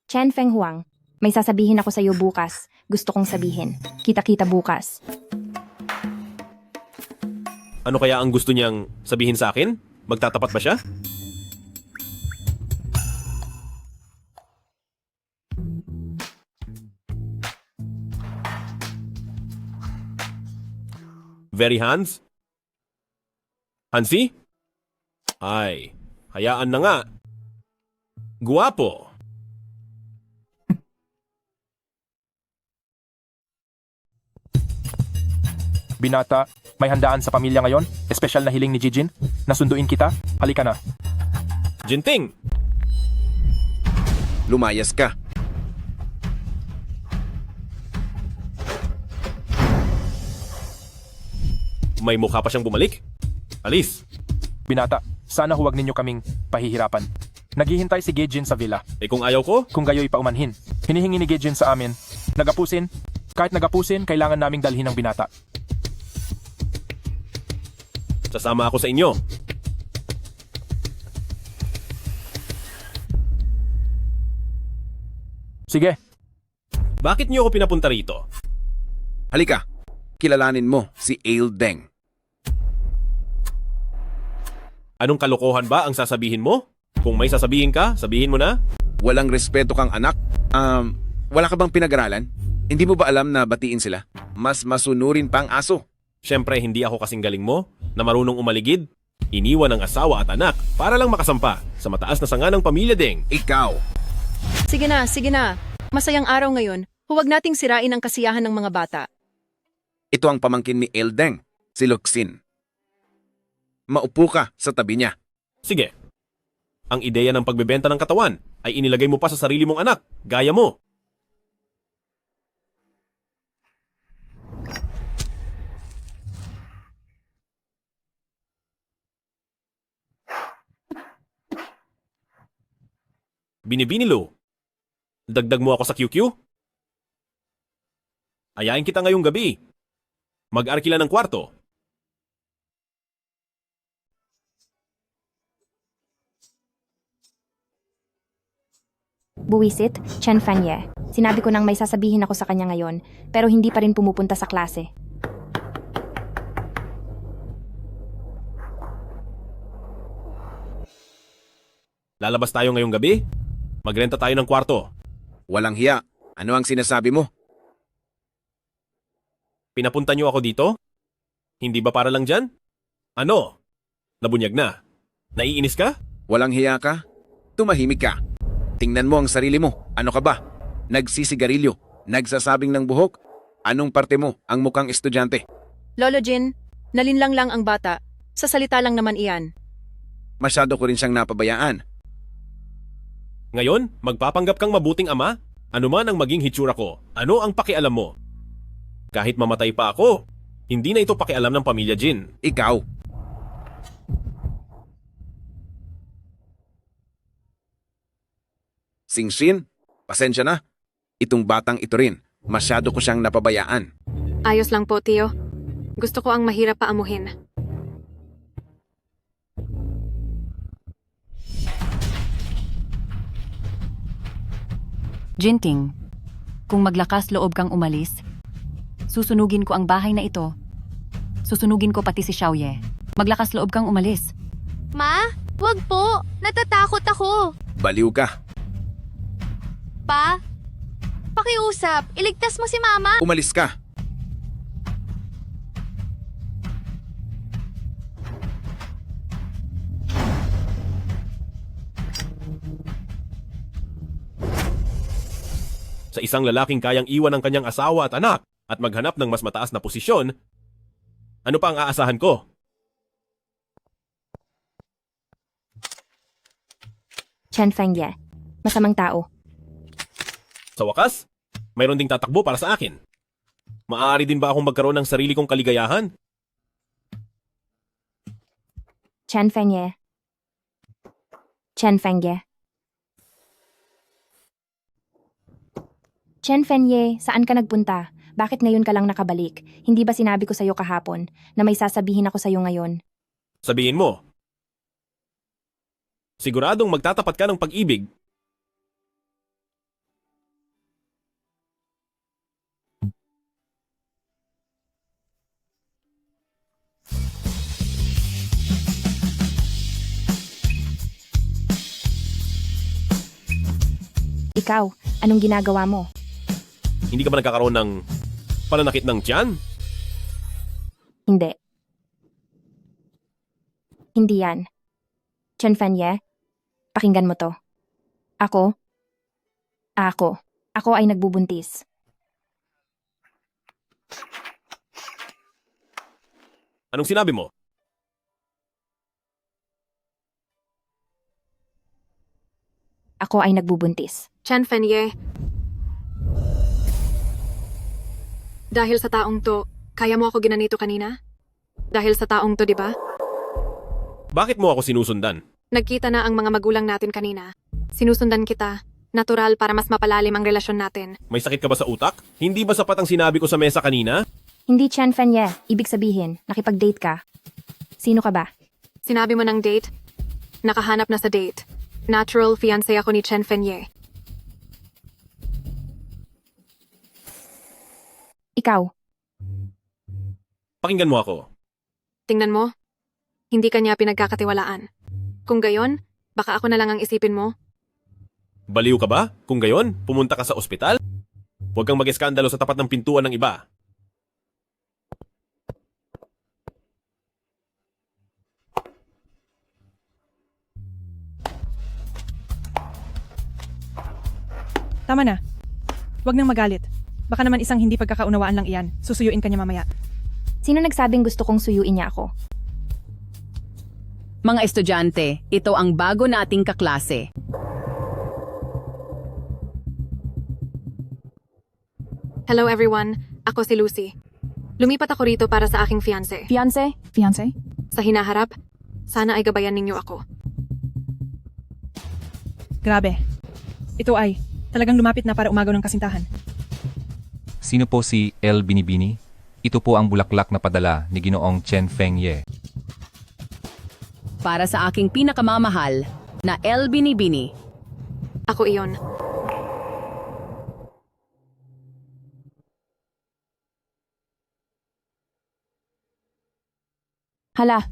Chen Feng Huang, may sasabihin ako sa iyo bukas. Gusto kong sabihin. Kita-kita bukas. Ano kaya ang gusto niyang sabihin sa akin? Magtatapat ba siya? Very Hans? Hansi? Ay, hayaan na nga. Guwapo. Binata, may handaan sa pamilya ngayon? Espesyal na hiling ni Jijin? Nasunduin kita? Halika na. Jinting! Lumayas ka. May mukha pa siyang bumalik? Alis! Binata, sana huwag ninyo kaming pahihirapan. Naghihintay si Gejin sa villa. Eh kung ayaw ko? Kung gayo'y paumanhin. Hinihingi ni Gejin sa amin. Nagapusin. Kahit nagapusin, kailangan naming dalhin ang binata. Sasama ako sa inyo. Sige. Bakit niyo ako pinapunta rito? Halika, kilalanin mo si Ale Deng. Anong kalokohan ba ang sasabihin mo? Kung may sasabihin ka, sabihin mo na. Walang respeto kang anak. Wala ka bang pinag-aralan? Hindi mo ba alam na batiin sila? Mas masunurin pang aso. Siyempre, hindi ako kasing galing mo na marunong umaligid. Iniwan ng asawa at anak para lang makasampa sa mataas na sanga ng pamilya Deng. Ikaw. Sige na. Masayang araw ngayon. Huwag nating sirain ang kasiyahan ng mga bata. Ito ang pamangkin ni Ale Deng, si Luxin. Maupo ka sa tabi niya. Sige. Ang ideya ng pagbebenta ng katawan ay inilagay mo pa sa sarili mong anak, gaya mo. Binibinilo. Dagdag mo ako sa QQ? Ayain kita ngayong gabi. Mag-arkila ng kwarto. Buwisit, Chen Fengye. Sinabi ko nang may sasabihin ako sa kanya ngayon, pero hindi pa rin pumupunta sa klase. Lalabas tayo ngayong gabi? Magrenta tayo ng kwarto. Walang hiya. Ano ang sinasabi mo? Pinapunta niyo ako dito? Hindi ba para lang dyan? Ano? Nabunyag na. Naiinis ka? Walang hiya ka? Tumahimik ka. Tingnan mo ang sarili mo. Ano ka ba? Nagsisigarilyo. Nagsasabing ng buhok. Anong parte mo ang mukhang estudyante? Lolo Jin, nalinlang lang ang bata. Sa salita lang naman iyan. Masyado ko rin siyang napabayaan. Ngayon, magpapanggap kang mabuting ama? Ano man ang maging hitsura ko, ano ang pakialam mo? Kahit mamatay pa ako, hindi na ito pakialam ng pamilya Jin. Ikaw. Singshin, pasensya na. Itong batang ito rin, masyado ko siyang napabayaan. Ayos lang po, Tio. Gusto ko ang mahirap paamuhin. Jinting, kung maglakas loob kang umalis, susunugin ko ang bahay na ito. Susunugin ko pati si Xiaoye. Maglakas loob kang umalis. Ma, wag po. Natatakot ako. Baliw ka. Pa, pakiusap. Iligtas mo si Mama. Umalis ka. Isang lalaking kayang iwan ang kanyang asawa at anak at maghanap ng mas mataas na posisyon. Ano pa ang aasahan ko? Chen Fengye, masamang tao. Sa wakas, mayroon ding tatakbo para sa akin. Maaari din ba akong magkaroon ng sarili kong kaligayahan? Chen Fengye. Chen Fengye. Chen Fengye, saan ka nagpunta? Bakit ngayon ka lang nakabalik? Hindi ba sinabi ko sa'yo kahapon na may sasabihin ako sa'yo ngayon? Sabihin mo. Siguradong magtatapat ka ng pag-ibig. Ikaw, anong ginagawa mo? Hindi ka ba nagkakaroon ng pananakit ng tiyan? Hindi. Hindi yan. Chen Fengye, pakinggan mo to. Ako ay nagbubuntis. Anong sinabi mo? Ako ay nagbubuntis. Chen Fengye. Dahil sa taong to, kaya mo ako ginanito kanina? Dahil sa taong to, di ba? Bakit mo ako sinusundan? Nagkita na ang mga magulang natin kanina. Sinusundan kita. Natural para mas mapalalim ang relasyon natin. May sakit ka ba sa utak? Hindi ba sapat ang sinabi ko sa mesa kanina? Hindi Chen Fengye, ibig sabihin, nakipag-date ka. Sino ka ba? Sinabi mo ng date? Nakahanap na sa date. Natural fiancé ako ni Chen Fengye. Ikaw. Pakinggan mo ako. Tingnan mo. Hindi ka niya pinagkakatiwalaan. Kung gayon, baka ako na lang ang isipin mo. Baliw ka ba? Kung gayon, pumunta ka sa ospital? Huwag kang mag-eskandalo sa tapat ng pintuan ng iba. Tama na. Huwag nang magalit. Baka naman isang hindi pagkakaunawaan lang iyan. Susuyuin ka niya mamaya. Sino nagsabing gusto kong suyuin niya ako? Mga estudyante, ito ang bago nating kaklase. Hello everyone, ako si Lucy. Lumipat ako rito para sa aking fiancé. Fiancé? Fiancé? Sa hinaharap, sana ay gabayan ninyo ako. Grabe. Ito ay talagang lumapit na para umagaw ng kasintahan. Sino po si El Binibini? Ito po ang bulaklak na padala ni Ginoong Chen Fengye. Para sa aking pinakamamahal na El Binibini. Ako iyon. Hala,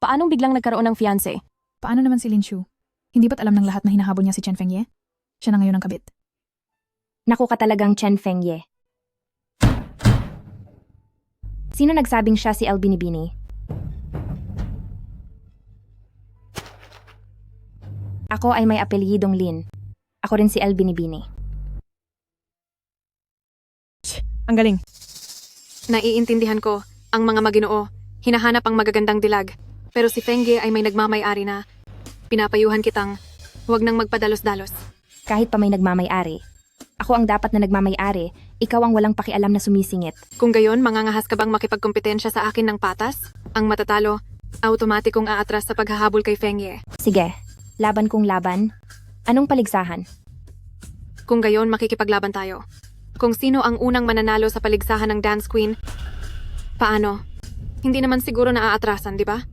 paanong biglang nagkaroon ng fiancé? Paano naman si Linshu? Hindi ba't alam ng lahat na hinahabol niya si Chen Fengye? Siya na ngayon ang kabit. Naku ka talagang Chen Fengye. Sino nagsabing siya si El Binibini? Ako ay may apelyidong Lin. Ako rin si El Binibini. Ang galing. Naiintindihan ko, ang mga maginoo, hinahanap ang magagandang dilag. Pero si Fengye ay may nagmamay-ari na. Pinapayuhan kitang, huwag nang magpadalos-dalos. Kahit pa may nagmamay-ari. Ako ang dapat na nagmamay-ari, ikaw ang walang pakialam na sumisingit. Kung gayon, mangangahas ka bang makipagkompetensya sa akin ng patas? Ang matatalo, automatikong aatras sa paghahabol kay Fengye. Sige, laban kung laban. Anong paligsahan? Kung gayon, makikipaglaban tayo. Kung sino ang unang mananalo sa paligsahan ng dance queen, paano? Hindi naman siguro na aatrasan, di ba?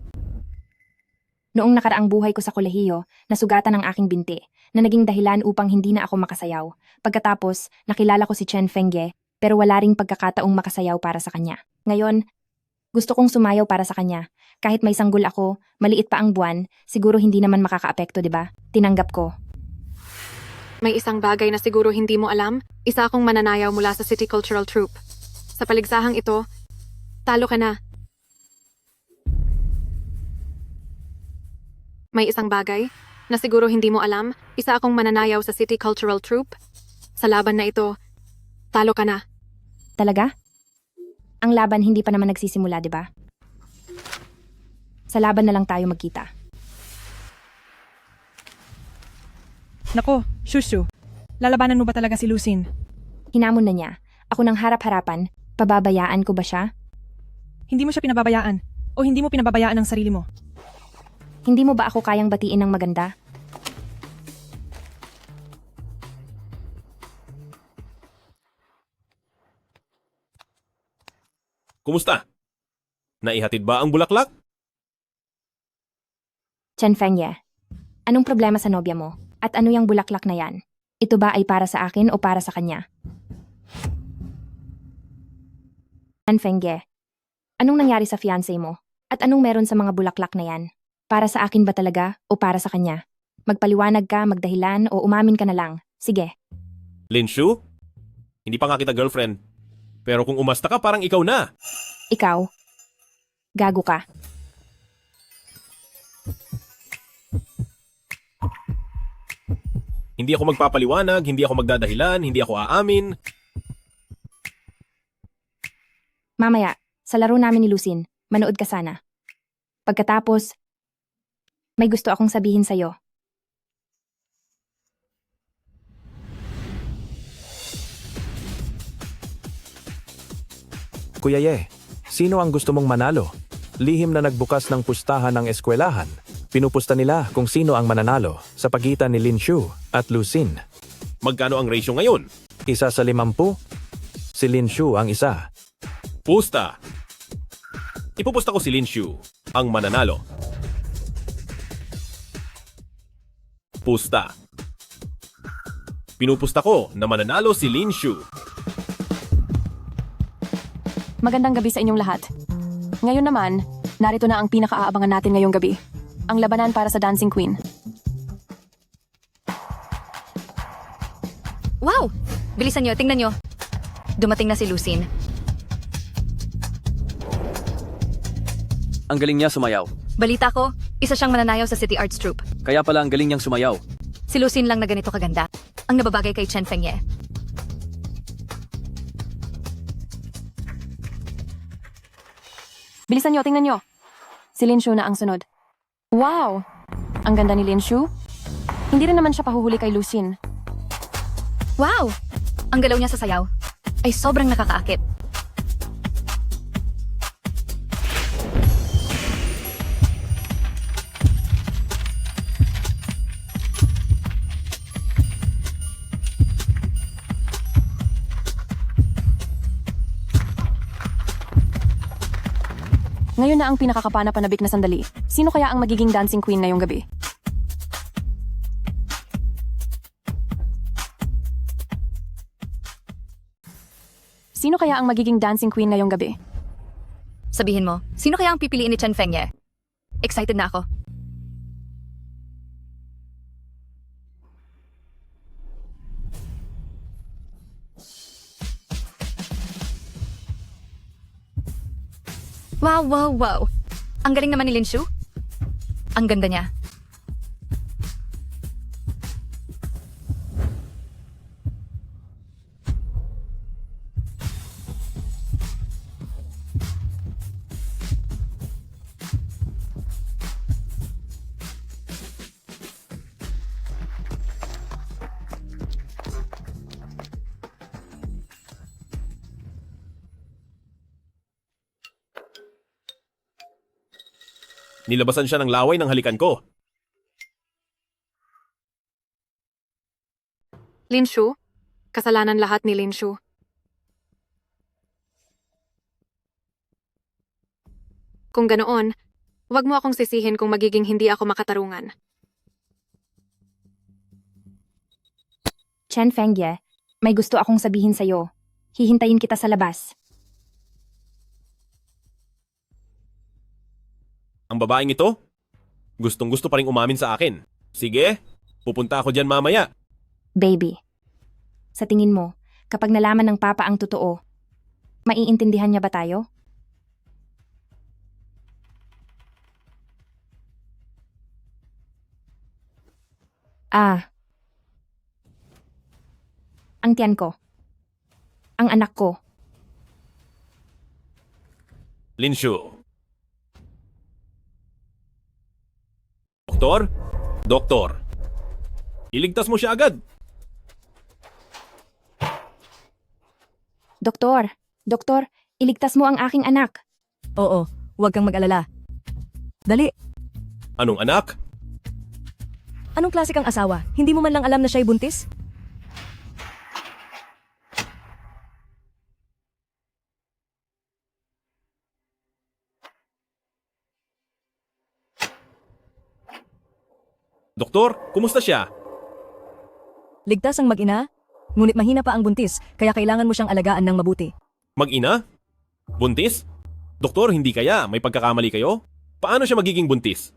Noong nakaraang buhay ko sa kolehiyo, nasugatan ang aking binti, na naging dahilan upang hindi na ako makasayaw. Pagkatapos, nakilala ko si Chen Fengye, pero wala ring pagkakataong makasayaw para sa kanya. Ngayon, gusto kong sumayaw para sa kanya. Kahit may sanggol ako, maliit pa ang buwan, siguro hindi naman makakaapekto, di ba? Tinanggap ko. May isang bagay na siguro hindi mo alam, isa akong mananayaw mula sa City Cultural Troupe. Sa paligsahang ito, talo ka na. May isang bagay na siguro hindi mo alam, isa akong mananayaw sa City Cultural Troupe. Sa laban na ito, Talo ka na. Talaga? Ang laban hindi pa naman nagsisimula, di ba? Sa laban na lang tayo magkita. Nako, Shushu. Lalabanan mo ba talaga si Lucin? Hinamon na niya. Ako nang harap-harapan, pababayaan ko ba siya? Hindi mo siya pinababayaan o hindi mo pinababayaan ang sarili mo? Hindi mo ba ako kayang batiin ng maganda? Kumusta? Naihatid ba ang bulaklak? Chen Fengye, anong problema sa nobya mo? At ano yung bulaklak na yan? Ito ba ay para sa akin o para sa kanya? Chen Fengye, anong nangyari sa fiancé mo? At anong meron sa mga bulaklak na yan? Para sa akin ba talaga o para sa kanya? Magpaliwanag ka, magdahilan o umamin ka na lang. Sige. Linshu? Hindi pa nga kita girlfriend. Pero kung umasta ka, parang ikaw na. Ikaw, gago ka. Hindi ako magpapaliwanag, hindi ako magdadahilan, hindi ako aamin. Mamaya, sa laro namin ni Lucin, manood ka sana. Pagkatapos, may gusto akong sabihin sa'yo. Kuya Ye, sino ang gusto mong manalo? Lihim na nagbukas ng pustahan ng eskwelahan. Pinupusta nila kung sino ang mananalo sa pagitan ni Linshu at Lucin. Magkano ang ratio ngayon? 1 sa 50. Si Linshu ang isa. Pusta. Ipupusta ko si Linshu, ang mananalo. Pusta. Pinupusta ko na mananalo si Linshu. Magandang gabi sa inyong lahat. Ngayon naman, narito na ang pinakaabangan natin ngayong gabi. Ang labanan para sa Dancing Queen. Wow! Bilisan nyo, tingnan nyo. Dumating na si Lucin. Ang galing niya sumayaw. Balita ko, isa siyang mananayaw sa City Arts Troupe. Kaya pala ang galing niyang sumayaw. Si Lucin lang na ganito kaganda. Ang nababagay kay Chen Fengye. Bilisan nyo, tingnan nyo. Si Linshu na ang sunod. Wow! Ang ganda ni Linshu. Hindi rin naman siya pahuhuli kay Lucin. Wow! Ang galaw niya sa sayaw ay sobrang nakakaakit. Ngayon na ang pinakakapana-panabik na sandali. Sino kaya ang magiging dancing queen ngayong gabi? Sino kaya ang magiging dancing queen ngayong gabi? Sabihin mo, sino kaya ang pipiliin ni Chen Fengye? Excited na ako. Wow, wow, wow. Ang galing naman ni Linshu. Ang ganda niya. Nilabasan siya ng laway ng halikan ko. Linshu, kasalanan lahat ni Linshu. Kung ganoon, wag mo akong sisihin kung magiging hindi ako makatarungan. Chen Fengye, may gusto akong sabihin sa'yo. Hihintayin kita sa labas. Ang babaeng ito, gustong-gusto pa rin umamin sa akin. Sige, pupunta ako dyan mamaya. Baby, sa tingin mo, kapag nalaman ng papa ang totoo, maiintindihan niya ba tayo? Ang tiyan ko. ang anak ko. Linshu. Doktor? Doktor. Iligtas mo siya agad. Doktor, doktor, iligtas mo ang aking anak. Oo, huwag kang mag-alala. Dali, Anong anak? anong klase kang asawa? Hindi mo man lang alam na siya'y buntis? Doktor, kumusta siya? Ligtas ang mag-ina, ngunit mahina pa ang buntis, kaya kailangan mo siyang alagaan ng mabuti. Mag-ina? Buntis? Doktor, hindi kaya? May pagkakamali kayo? Paano siya magiging buntis?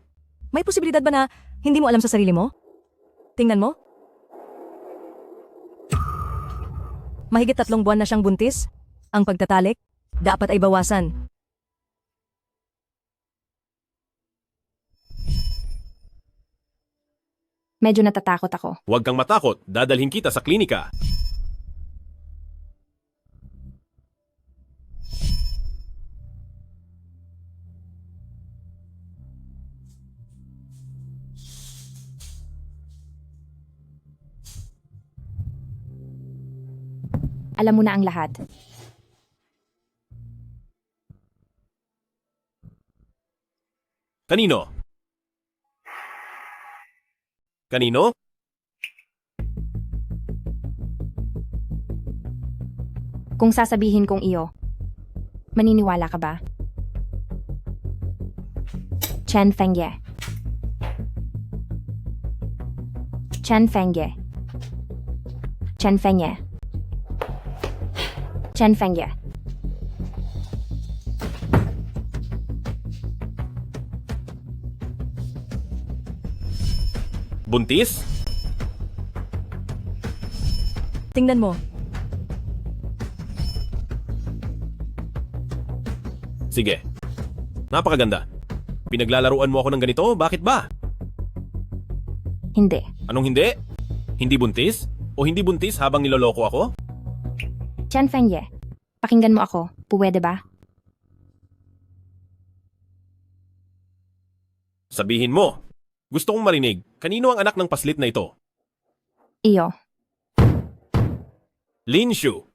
May posibilidad ba na hindi mo alam sa sarili mo? Tingnan mo. Mahigit 3 buwan na siyang buntis. Ang pagtatalik, dapat ay bawasan. Medyo natatakot ako. Huwag kang matakot, dadalhin kita sa klinika. Alam mo na ang lahat. Kanino? Kanino? Kung sasabihin kong iyo, maniniwala ka ba? Chen Fengye. Chen Fengye. Chen Fengye. Chen Fengye. Buntis? Tingnan mo. Sige. Napakaganda. Pinaglalaruan mo ako ng ganito, bakit ba? Hindi. Anong hindi? Hindi buntis? O hindi buntis habang niloloko ako? Chen Fengye, pakinggan mo ako. Puwede ba? Sabihin mo. Gusto kong marinig, kanino ang anak ng paslit na ito? Iyo. Linshu.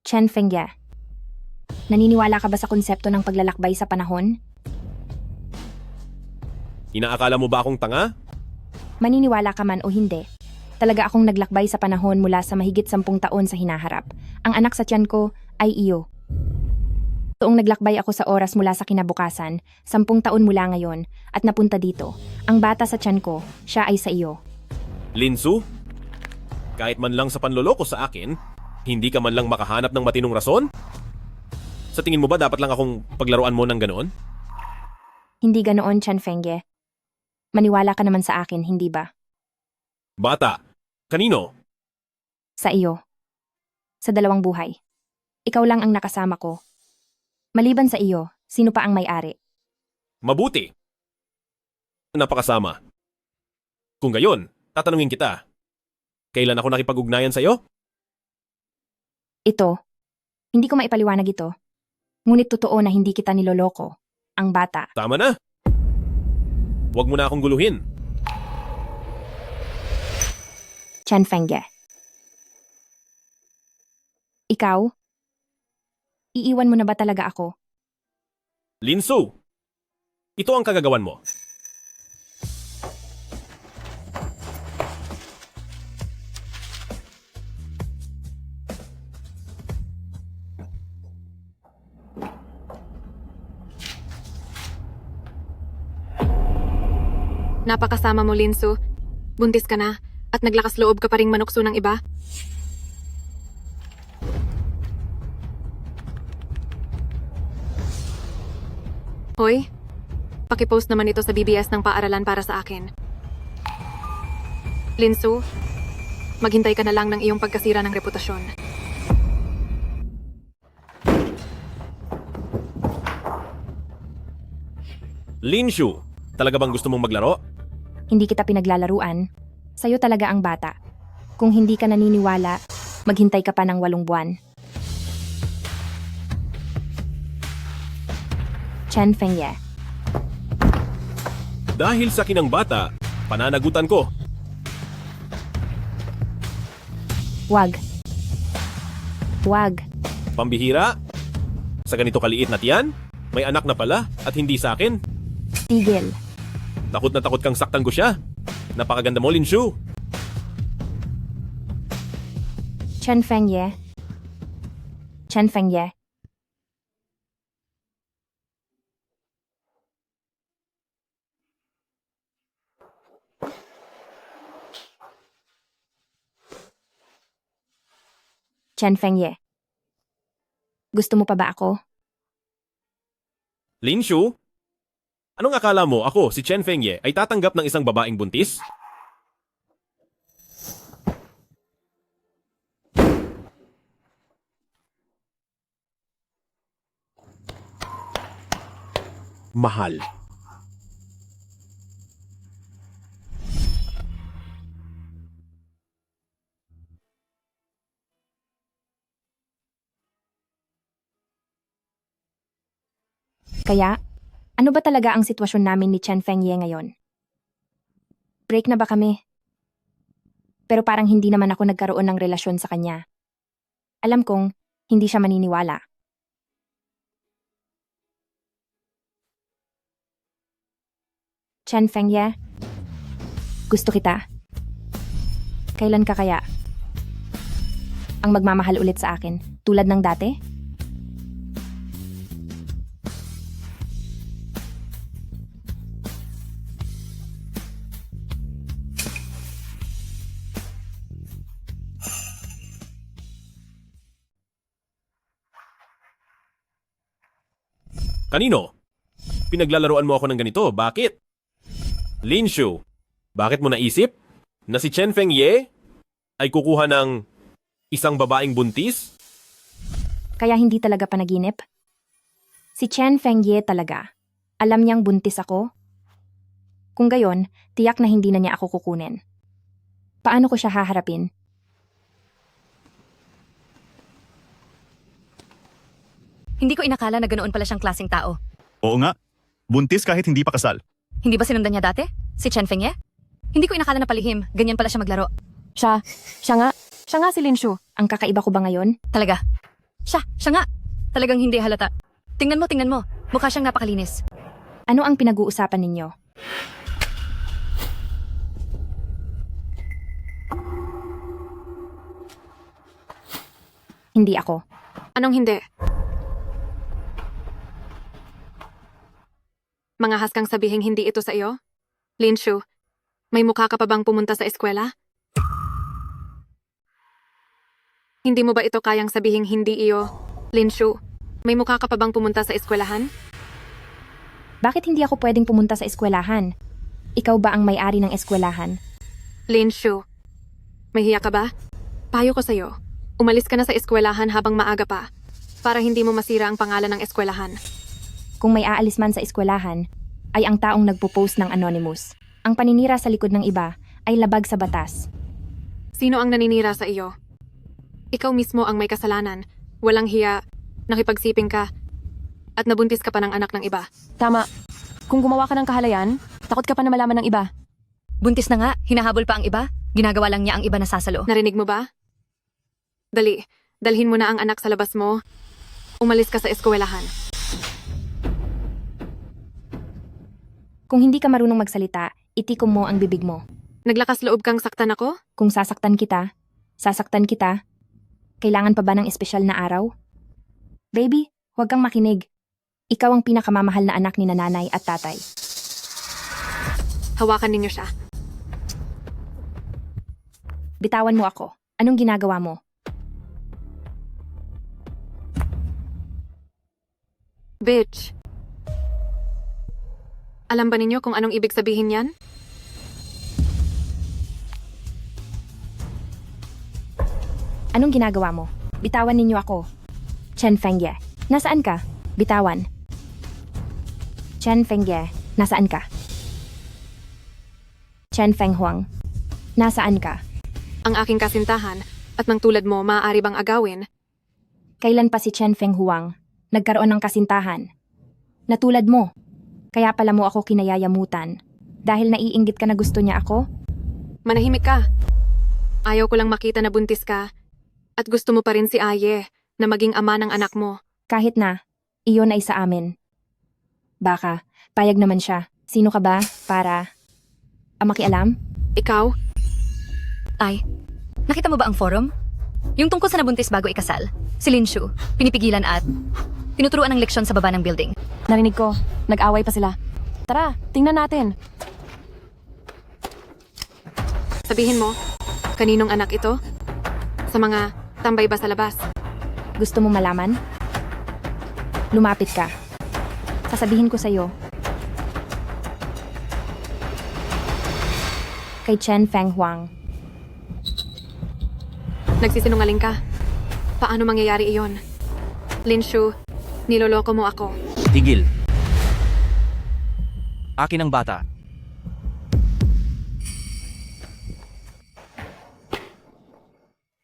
Chen Fengye. Naniniwala ka ba sa konsepto ng paglalakbay sa panahon? Inaakala mo ba akong tanga? Maniniwala ka man o hindi, talaga akong naglakbay sa panahon mula sa mahigit 10 taon sa hinaharap. Ang anak sa tiyan ko ay iyo. Toong naglakbay ako sa oras mula sa kinabukasan, 10 taon mula ngayon, at napunta dito. Ang bata sa tiyan ko, siya ay sa iyo. Linsu? Kahit man lang sa panloloko sa akin, hindi ka man lang makahanap ng matinong rason? Sa tingin mo ba dapat lang akong paglaruan mo ng ganoon? Hindi ganoon, Chen Fengye. Maniwala ka naman sa akin, hindi ba? Bata. Kanino? Sa iyo. Sa 2 buhay. Ikaw lang ang nakasama ko. Maliban sa iyo, sino pa ang may-ari? Mabuti. Napakasama. Kung gayon, tatanungin kita. Kailan ako nakipag-ugnayan sa'yo? Ito. Hindi ko maipaliwanag ito. Ngunit totoo na hindi kita niloloko. Ang bata. Tama na. Huwag mo na akong guluhin. Chen Fengye. Ikaw? Iiwan mo na ba talaga ako? Linsu, ito ang kagagawan mo. Napakasama mo, Linsu. Buntis ka na at naglakas loob ka pa ring manukso ng iba. Hoy, pakipost naman ito sa BBS ng paaralan para sa akin. Linsu, maghintay ka na lang ng iyong pagkasira ng reputasyon. Linshu, talaga bang gusto mong maglaro? Hindi kita pinaglalaruan. Sa'yo talaga ang bata. Kung hindi ka naniniwala, maghintay ka pa ng 8 buwan. Chen Fengye. Dahil sa kinang bata, pananagutan ko. Wag. Wag. Pambihira? Sa ganito kaliit na tiyan? May anak na pala at hindi sa akin? Tigil. Takot na takot kang saktan ko siya. Napakaganda mo, Linshu. Chen Fengye. Chen Fengye. Chen Fengye. Gusto mo pa ba ako? Linshu? Anong akala mo ako, si Chen Fengye, ay tatanggap ng isang babaeng buntis? Mahal. Kaya, ano ba talaga ang sitwasyon namin ni Chen Fengye ngayon? Break na ba kami? Pero parang hindi naman ako nagkaroon ng relasyon sa kanya. Alam kong hindi siya maniniwala. Chen Fengye, gusto kita. Kailan ka kaya ang magmamahal ulit sa akin, tulad ng dati? Kanino? Pinaglalaroan mo ako ng ganito, bakit? Linshu, bakit mo naisip na si Chen Fengye ay kukuha ng isang babaeng buntis? Kaya hindi talaga panaginip? Si Chen Fengye talaga. Alam niyang buntis ako? Kung gayon, tiyak na hindi na niya ako kukunin. Paano ko siya haharapin? Hindi ko inakala na ganoon pala siyang klaseng tao. Oo nga. Buntis kahit hindi pa kasal. Hindi ba sinundan niya dati? Si Chen Fengye? Hindi ko inakala na palihim. Ganyan pala siya maglaro. Siya nga si Linshu. Ang kakaiba ko ba ngayon? Talaga. Siya nga. Talagang hindi halata. Tingnan mo. Mukha siyang napakalinis. Ano ang pinag-uusapan ninyo? Hindi ako. Anong hindi? Mangahas kang sabihing hindi ito sa iyo? Linshu, may mukha ka pa bang pumunta sa eskwela? Hindi mo ba ito kayang sabihing hindi iyo? Linshu, may mukha ka pa bang pumunta sa eskwelahan? Bakit hindi ako pwedeng pumunta sa eskwelahan? Ikaw ba ang may-ari ng eskwelahan? Linshu, mahiya ka ba? Payo ko sa'yo, umalis ka na sa eskwelahan habang maaga pa, para hindi mo masira ang pangalan ng eskwelahan. Kung may aalis man sa eskwelahan, ay ang taong nagpo-post ng anonymous. Ang paninira sa likod ng iba ay labag sa batas. Sino ang naninira sa iyo? Ikaw mismo ang may kasalanan. Walang hiya, nakipagsiping ka, at nabuntis ka pa ng anak ng iba. Tama. Kung gumawa ka ng kahalayan, takot ka pa na malaman ng iba. Buntis na nga, hinahabol pa ang iba. Ginagawa lang niya ang iba na sasalo. Narinig mo ba? Dali, dalhin mo na ang anak sa labas mo. Umalis ka sa eskwelahan. Kung hindi ka marunong magsalita, itikom mo ang bibig mo. Naglakas loob kang saktan ako? Kung sasaktan kita, kailangan pa ba ng espesyal na araw? Baby, huwag kang makinig. Ikaw ang pinakamamahal na anak ni nanay at tatay. Hawakan ninyo siya. Bitawan mo ako. Anong ginagawa mo? Bitch. Alam ba ninyo kung anong ibig sabihin yan? Anong ginagawa mo? Bitawan ninyo ako. Chen Fengye, nasaan ka? Bitawan. Chen Fengye, nasaan ka? Chen Fenghuang, nasaan ka? ang aking kasintahan at ng tulad mo maaari bang agawin? Kailan pa si Chen Feng Huang nagkaroon ng kasintahan? Natulad mo. Kaya pala mo ako kinayayamutan. Dahil naiinggit ka na gusto niya ako? Manahimik ka. Ayaw ko lang makita na buntis ka. At gusto mo pa rin si Aye na maging ama ng anak mo. Kahit na, iyon ay sa amin. Baka, payag naman siya. Sino ka ba para makialam? Ikaw? Ay, nakita mo ba ang forum? Yung tungkol sa nabuntis bago ikasal. Si Lin Shu, pinipigilan at tinuturuan ng leksyon sa baba ng building. Narinig ko, nag-away pa sila. Tara, tingnan natin. Sabihin mo, kaninong anak ito? Sa mga tambay ba sa labas? Gusto mo malaman? Lumapit ka. Sasabihin ko sa'yo. Kay Chen Feng Huang. Nagsisinungaling ka. Paano mangyayari iyon? Lin Shu, niloloko mo ako. Tigil. Akin ang bata.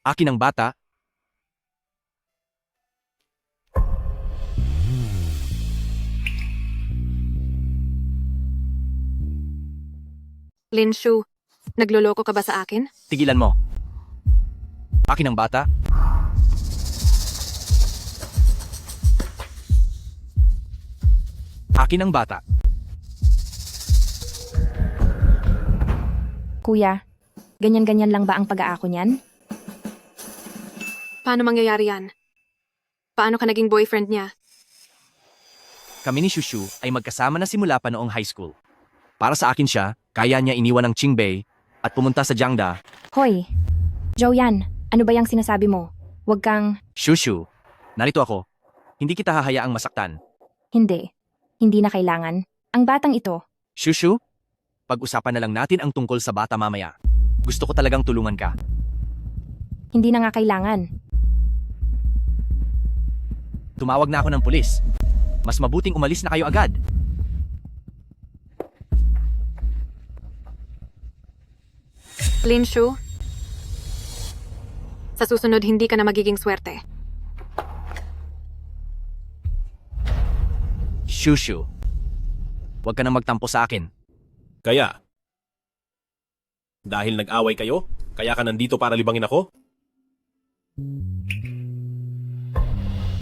Akin ang bata. Lin Shu, nagloloko ka ba sa akin? Tigilan mo. Akin ang bata. Akin ang bata. Kuya, ganyan-ganyan lang ba ang pag-aako niyan? Paano mangyayari yan? Paano ka naging boyfriend niya? Kami ni Shushu ay magkasama na simula pa noong high school. Para sa akin siya, kaya niya iniwan ng Qingbei at pumunta sa Jiangda. Hoy, Joyan, ano ba yung sinasabi mo? Huwag kang... Shushu, narito ako. Hindi kita hahayaang masaktan. Hindi. Hindi na kailangan. Ang batang ito. Shushu, pag-usapan na lang natin ang tungkol sa bata mamaya. Gusto ko talagang tulungan ka. Hindi na nga kailangan. Tumawag na ako ng pulis. Mas mabuting umalis na kayo agad. Lin Shu, sa susunod hindi ka na magiging swerte. Shushu, huwag ka na magtampo sa akin. Kaya, dahil nag-away kayo, kaya ka nandito para libangin ako?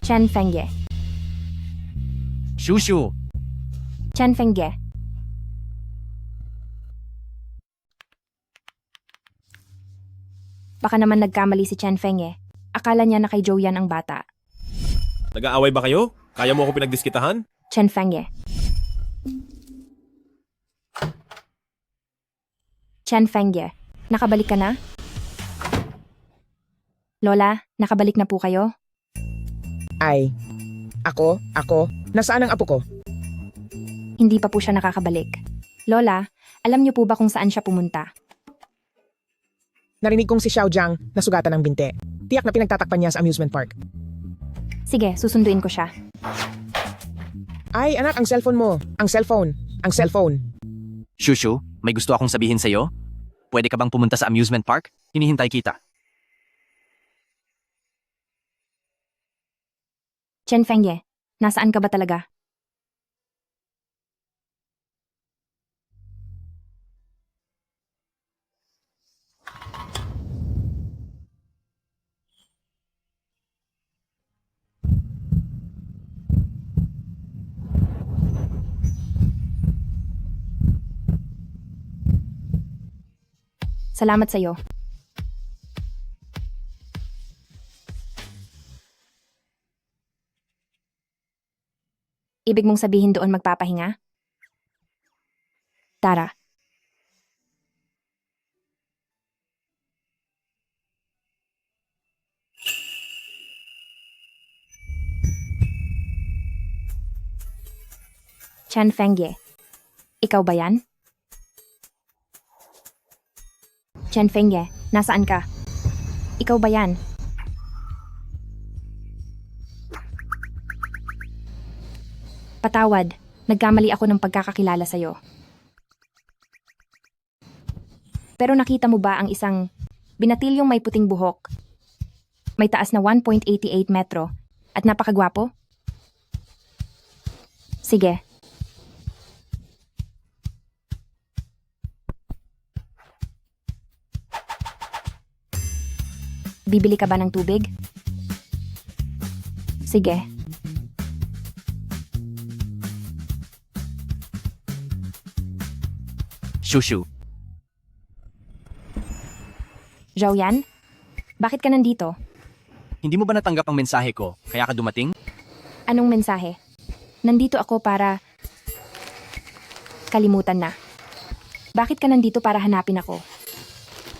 Chen Fengye. Shushu! Chen Fengye. Baka naman nagkamali si Chen Fengye. Akala niya na kay Joyan ang bata. Nag-aaway ba kayo? Kaya mo ako pinagdiskitahan? Chen Fengye. Chen Fengye, nakabalik ka na? Lola, nakabalik na po kayo? Ay, ako, nasaan ang apo ko? Hindi pa po siya nakakabalik. Lola, alam niyo po ba kung saan siya pumunta? Narinig kong si Xiao Jiang nasugatan ng binte. Tiyak na pinagtatakpan niya sa amusement park. Sige, susunduin ko siya. Ay, anak, ang cellphone mo. Ang cellphone. Shushu, may gusto akong sabihin sa'yo. Pwede ka bang pumunta sa amusement park? Hinihintay kita. Chen Fengye, nasaan ka ba talaga? Salamat sa'yo. Ibig mong sabihin doon magpapahinga? Tara. Chen Fengye. Ikaw ba yan? Chen Fengye, nasaan ka? Ikaw ba yan? Patawad, nagkamali ako ng pagkakakilala sa'yo. Pero nakita mo ba ang isang Binatilyong may puting buhok. May taas na 1.88 metro. At napakagwapo. Sige. Bibili ka ba ng tubig? Sige. Shushu. Zhaoyan? Bakit ka nandito? Hindi mo ba natanggap ang mensahe ko, kaya ka dumating? Anong mensahe? Nandito ako para... Kalimutan na. Bakit ka nandito para hanapin ako?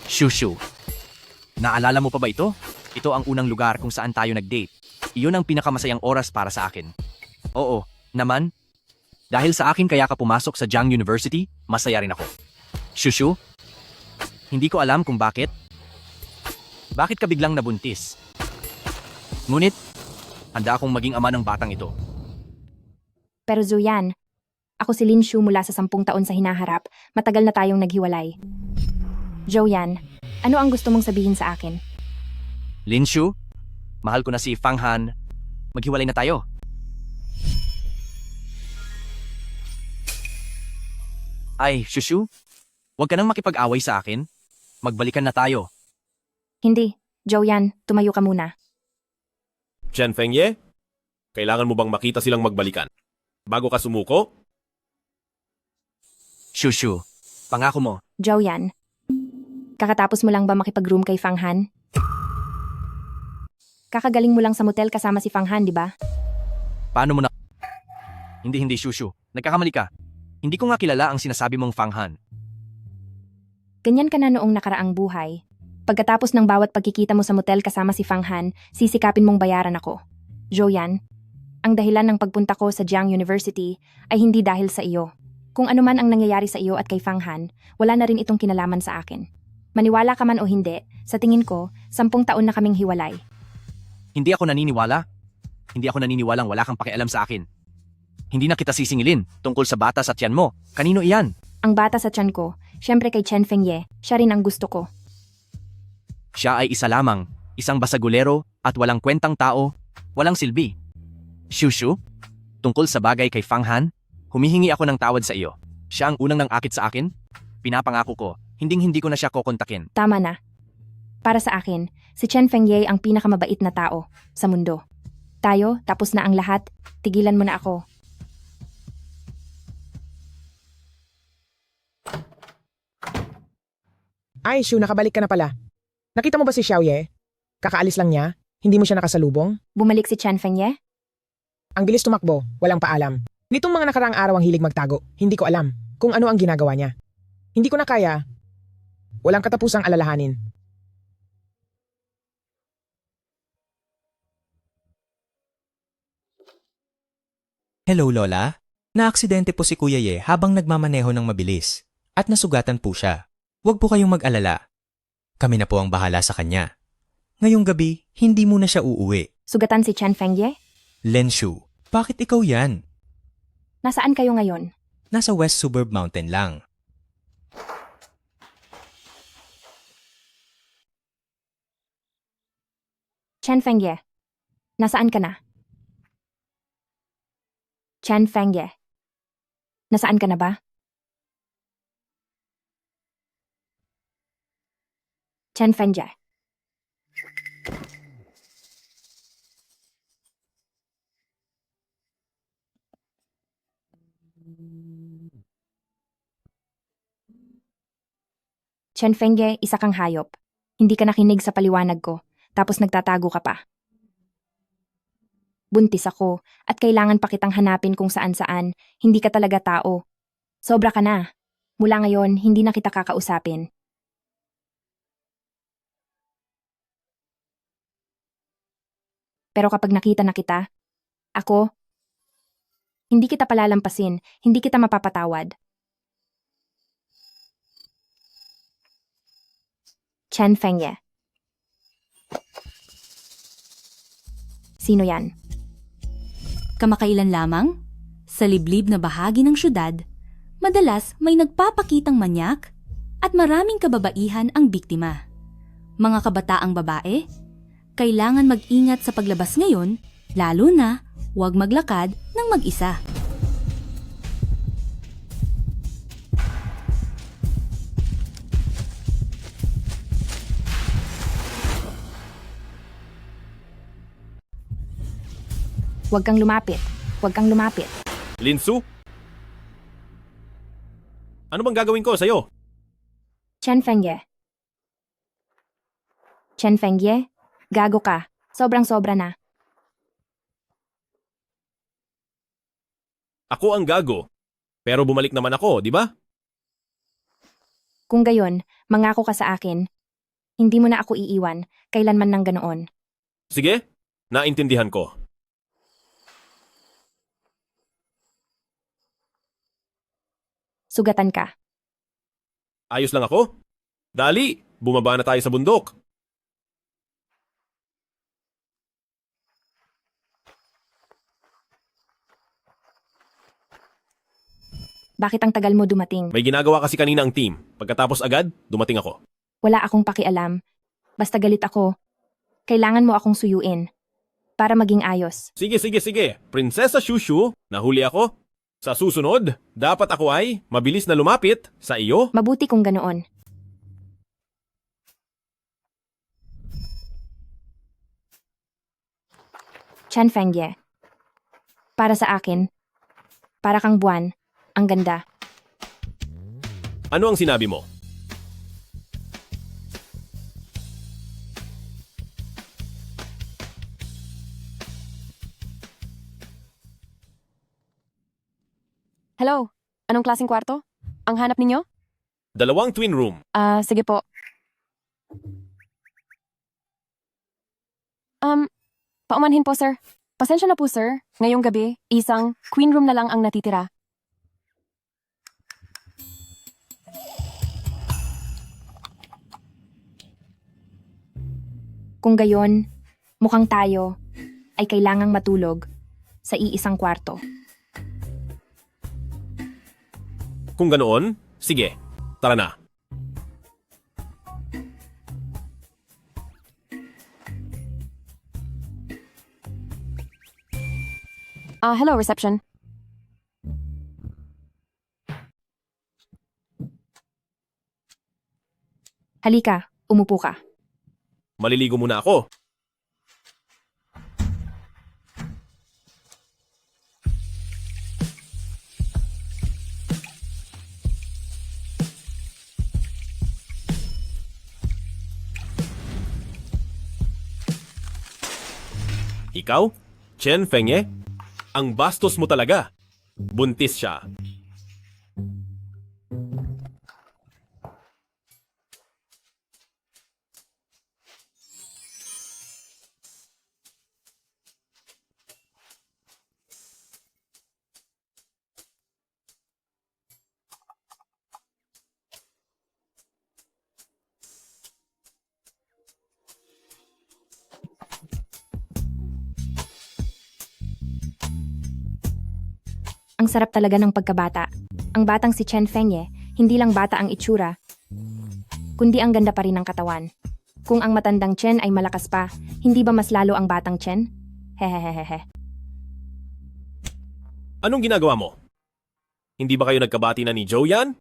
Shushu. Naalala mo pa ba ito? Ito ang unang lugar kung saan tayo nag-date. Iyon ang pinakamasayang oras para sa akin. Oo, naman. Dahil sa akin kaya ka pumasok sa Jiang University, masaya rin ako. Shushu, hindi ko alam kung bakit. Bakit ka biglang nabuntis? Ngunit, handa akong maging ama ng batang ito. Pero Zuyan, ako si Linshu mula sa 10 taon sa hinaharap. Matagal na tayong naghiwalay. Zhaoyan, ano ang gusto mong sabihin sa akin? Linshu, mahal ko na si Fang Han. Maghiwalay na tayo. Ay, Shushu, huwag ka nang makipag-away sa akin. Magbalikan na tayo. Hindi. Zhaoyan, tumayo ka muna. Chen Fengye, kailangan mo bang makita silang magbalikan? Bago ka sumuko? Shushu, pangako mo. Zhaoyan, kakatapos mo lang ba makipag-room kay Fang Han? Kakagaling mo lang sa motel kasama si Fang Han, di ba? Paano mo na... Hindi, Shushu. Nagkakamali ka. Hindi ko nga kilala ang sinasabi mong Fang Han. Ganyan ka na noong nakaraang buhay. Pagkatapos ng bawat pagkikita mo sa motel kasama si Fang Han, sisikapin mong bayaran ako. Zhaoyan, ang dahilan ng pagpunta ko sa Jiang University ay hindi dahil sa iyo. Kung ano man ang nangyayari sa iyo at kay Fang Han, wala na rin itong kinalaman sa akin. Maniwala ka man o hindi, sa tingin ko, 10 taon na kaming hiwalay. Hindi ako naniniwala. Hindi ako naniniwalang wala kang pakialam sa akin. Hindi na kita sisingilin tungkol sa bata sa tiyan mo. Kanino iyan? Ang bata sa tiyan ko, syempre kay Chen Fengye, siya rin ang gusto ko. Siya ay isa lamang, isang basagulero at walang kwentang tao, walang silbi. Shushu, tungkol sa bagay kay Fang Han, humihingi ako ng tawad sa iyo. Siya ang unang nang-akit sa akin. Pinapangako ko, hindi ko na siya kokontakin. Tama na. Para sa akin, si Chen Fengye ang pinakamabait na tao sa mundo. Tayo, tapos na ang lahat, tigilan mo na ako. Ay, Shu, nakabalik ka na pala. Nakita mo ba si Xiaoye? Kakaalis lang niya? Hindi mo siya nakasalubong? Bumalik si Chen Fengye? Ang bilis tumakbo, walang paalam. Nitong mga nakaraang araw ang hilig magtago, hindi ko alam kung ano ang ginagawa niya. Hindi ko na kaya. Walang katapusang alalahanin. Hello, Lola. Naaksidente po si Kuya Ye habang nagmamaneho ng mabilis at nasugatan po siya. Huwag po kayong mag-alala. Kami na po ang bahala sa kanya. Ngayong gabi, hindi muna siya uuwi. Sugatan si Chen Fengye? Lenshu, bakit ikaw yan? Nasaan kayo ngayon? Nasa West Suburb Mountain lang. Chen Fengye, nasaan ka na? Chen Fengye, nasaan ka na ba? Chen Fengye. Chen Fengye, isa kang hayop. Hindi ka nakinig sa paliwanag ko, tapos nagtatago ka pa. Buntis ako, at kailangan pa kitang hanapin kung saan-saan, hindi ka talaga tao. Sobra ka na. Mula ngayon, hindi na kita kakausapin. Pero kapag nakita na kita, ako, hindi kita palalampasin, hindi kita mapapatawad. Chen Fengye. Sino yan? Kamakailan lamang, sa liblib na bahagi ng syudad, madalas may nagpapakitang manyak at maraming kababaihan ang biktima. Mga kabataang babae, kailangan mag-ingat sa paglabas ngayon, lalo na huwag maglakad ng mag-isa. Huwag kang lumapit. Huwag kang lumapit. Linsu? Ano bang gagawin ko sa'yo? Chen Fengye. Chen Fengye, gago ka. Sobrang-sobra na. Ako ang gago. Pero bumalik naman ako, di ba? Kung gayon, mangako ka sa akin. Hindi mo na ako iiwan, kailanman ng ganoon. Sige, naintindihan ko. Sugatan ka. Ayos lang ako. Dali, bumaba na tayo sa bundok. Bakit ang tagal mo dumating? May ginagawa kasi kanina ang team. Pagkatapos agad, dumating ako. Wala akong pakialam. Basta galit ako. Kailangan mo akong suyuin. Para maging ayos. Sige, sige, sige. Prinsesa Shushu, nahuli ako. Sa susunod, dapat ako ay mabilis na lumapit sa iyo. Mabuti kung ganoon. Chen Fengye. Para sa akin, para kang buwan, ang ganda. Ano ang sinabi mo? Hello, anong klaseng kwarto? Ang hanap ninyo? 2 twin room. Sige po. Paumanhin po, sir. Pasensya na po, sir. Ngayong gabi, isang queen room na lang ang natitira. Kung gayon, mukhang tayo ay kailangang matulog sa iisang kwarto. Kung ganoon, sige, tara na. Hello, reception. Halika, umupo ka. Maliligo muna ako. Ikaw? Chen Fengye? Ang bastos mo talaga. Buntis siya. Ang sarap talaga ng pagkabata. Ang batang si Chen Fengye, hindi lang bata ang itsura, kundi ang ganda pa rin ng katawan. Kung ang matandang Chen ay malakas pa, hindi ba mas lalo ang batang Chen? Hehehehe. Anong ginagawa mo? Hindi ba kayo nagkabati na ni Joe yan?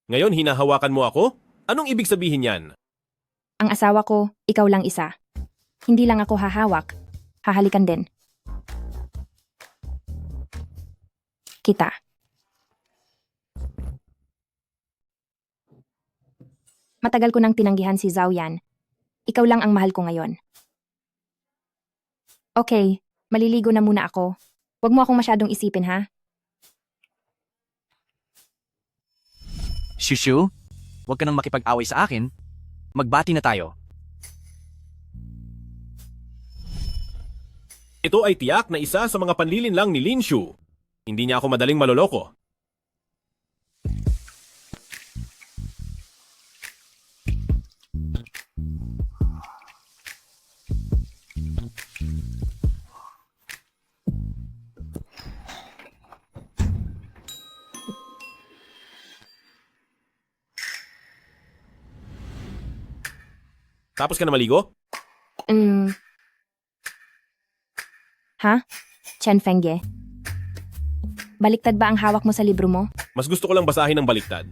Ngayon hinahawakan mo ako? Anong ibig sabihin yan? Ang asawa ko, ikaw lang isa. Hindi lang ako hahawak, hahalikan din. Kita. Matagal ko nang tinanggihan si Zhao Yan. Ikaw lang ang mahal ko ngayon. Okay, maliligo na muna ako. Huwag mo akong masyadong isipin, ha? Shushu, huwag ka nang makipag-away sa akin. Magbati na tayo. Ito ay tiyak na isa sa mga panlilin lang ni Lin Shu. Hindi niya ako madaling maloloko. Tapos ka na maligo? Ha? Chen Fengye? Baliktad ba ang hawak mo sa libro mo? Mas gusto ko lang basahin ng baliktad.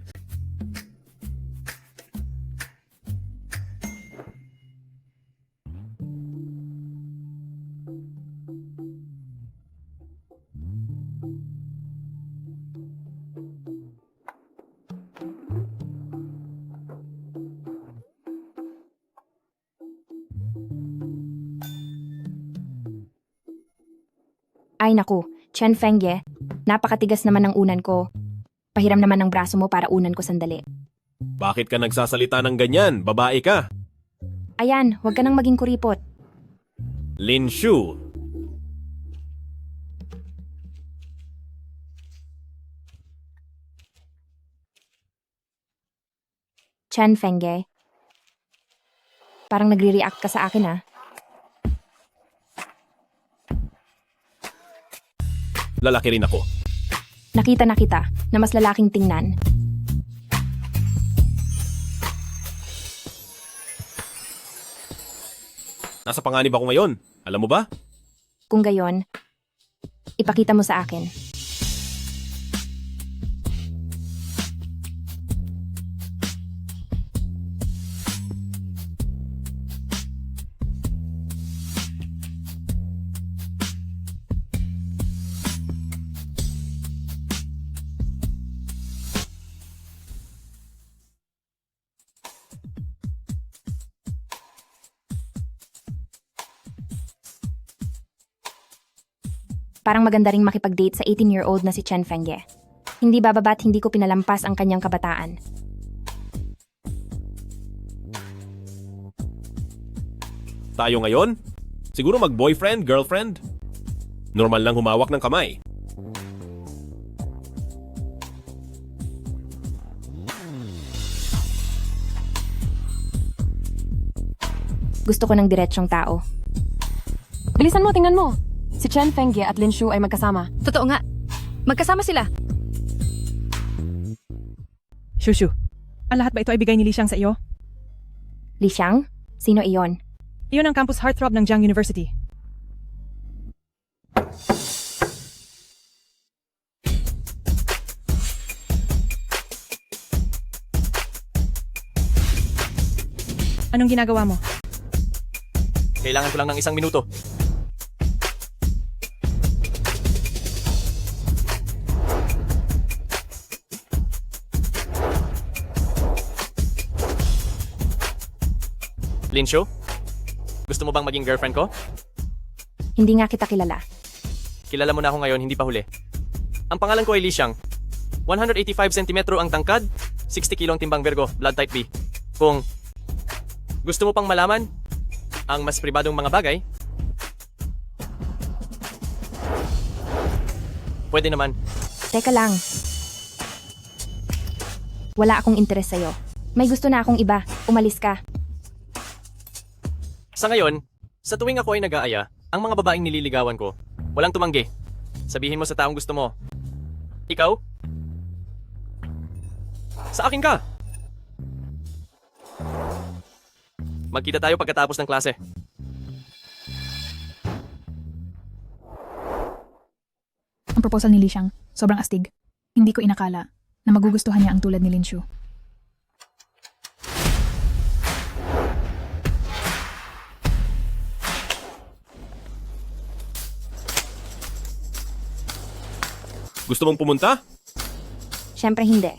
Ay naku, Chen Fengye, napakatigas naman ng unan ko. Pahiram naman ng braso mo para unan ko sandali. Bakit ka nagsasalita ng ganyan? Babae ka. Ayan, huwag ka nang maging kuripot. Lin Shu. Chen Fengye. Parang nagre-react ka sa akin ah. Lalaki rin ako. Nakita na kita na mas lalaking tingnan. Nasa panganib ako ngayon. Alam mo ba? Kung gayon, ipakita mo sa akin. Parang maganda ring makipag-date sa 18-year-old na si Chen Fengye. Hindi bababa't hindi ko pinalampas ang kanyang kabataan. Tayo ngayon? Siguro mag-boyfriend, girlfriend? Normal lang humawak ng kamay. Gusto ko ng diretsyong tao. Bilisan mo, tingnan mo. Si Chen Fengye at Lin Shu ay magkasama. Totoo nga. Magkasama sila. Shushu, ang lahat ba ito ay bigay ni Li Xiang sa iyo? Li Xiang? Sino iyon? Iyon ang campus heartthrob ng Jiang University. Anong ginagawa mo? Kailangan ko lang ng 1 minuto. Lin Shu? Gusto mo bang maging girlfriend ko? Hindi nga kita kilala. Kilala mo na ako ngayon, hindi pa huli. Ang pangalan ko ay Li Xiang. 185 cm ang tangkad, 60 kg ang timbang Virgo, blood type B. Kung gusto mo pang malaman ang mas pribadong mga bagay, pwede naman. Teka lang. Wala akong interes sa'yo. May gusto na akong iba. Umalis ka. Sa ngayon, sa tuwing ako ay nag-aaya, ang mga babaeng nililigawan ko, walang tumanggi. Sabihin mo sa taong gusto mo. Ikaw? Sa akin ka! Magkita tayo pagkatapos ng klase. Ang proposal ni Li Xiang, sobrang astig. Hindi ko inakala na magugustuhan niya ang tulad ni Lin Shu. Gusto mong pumunta? Siyempre hindi.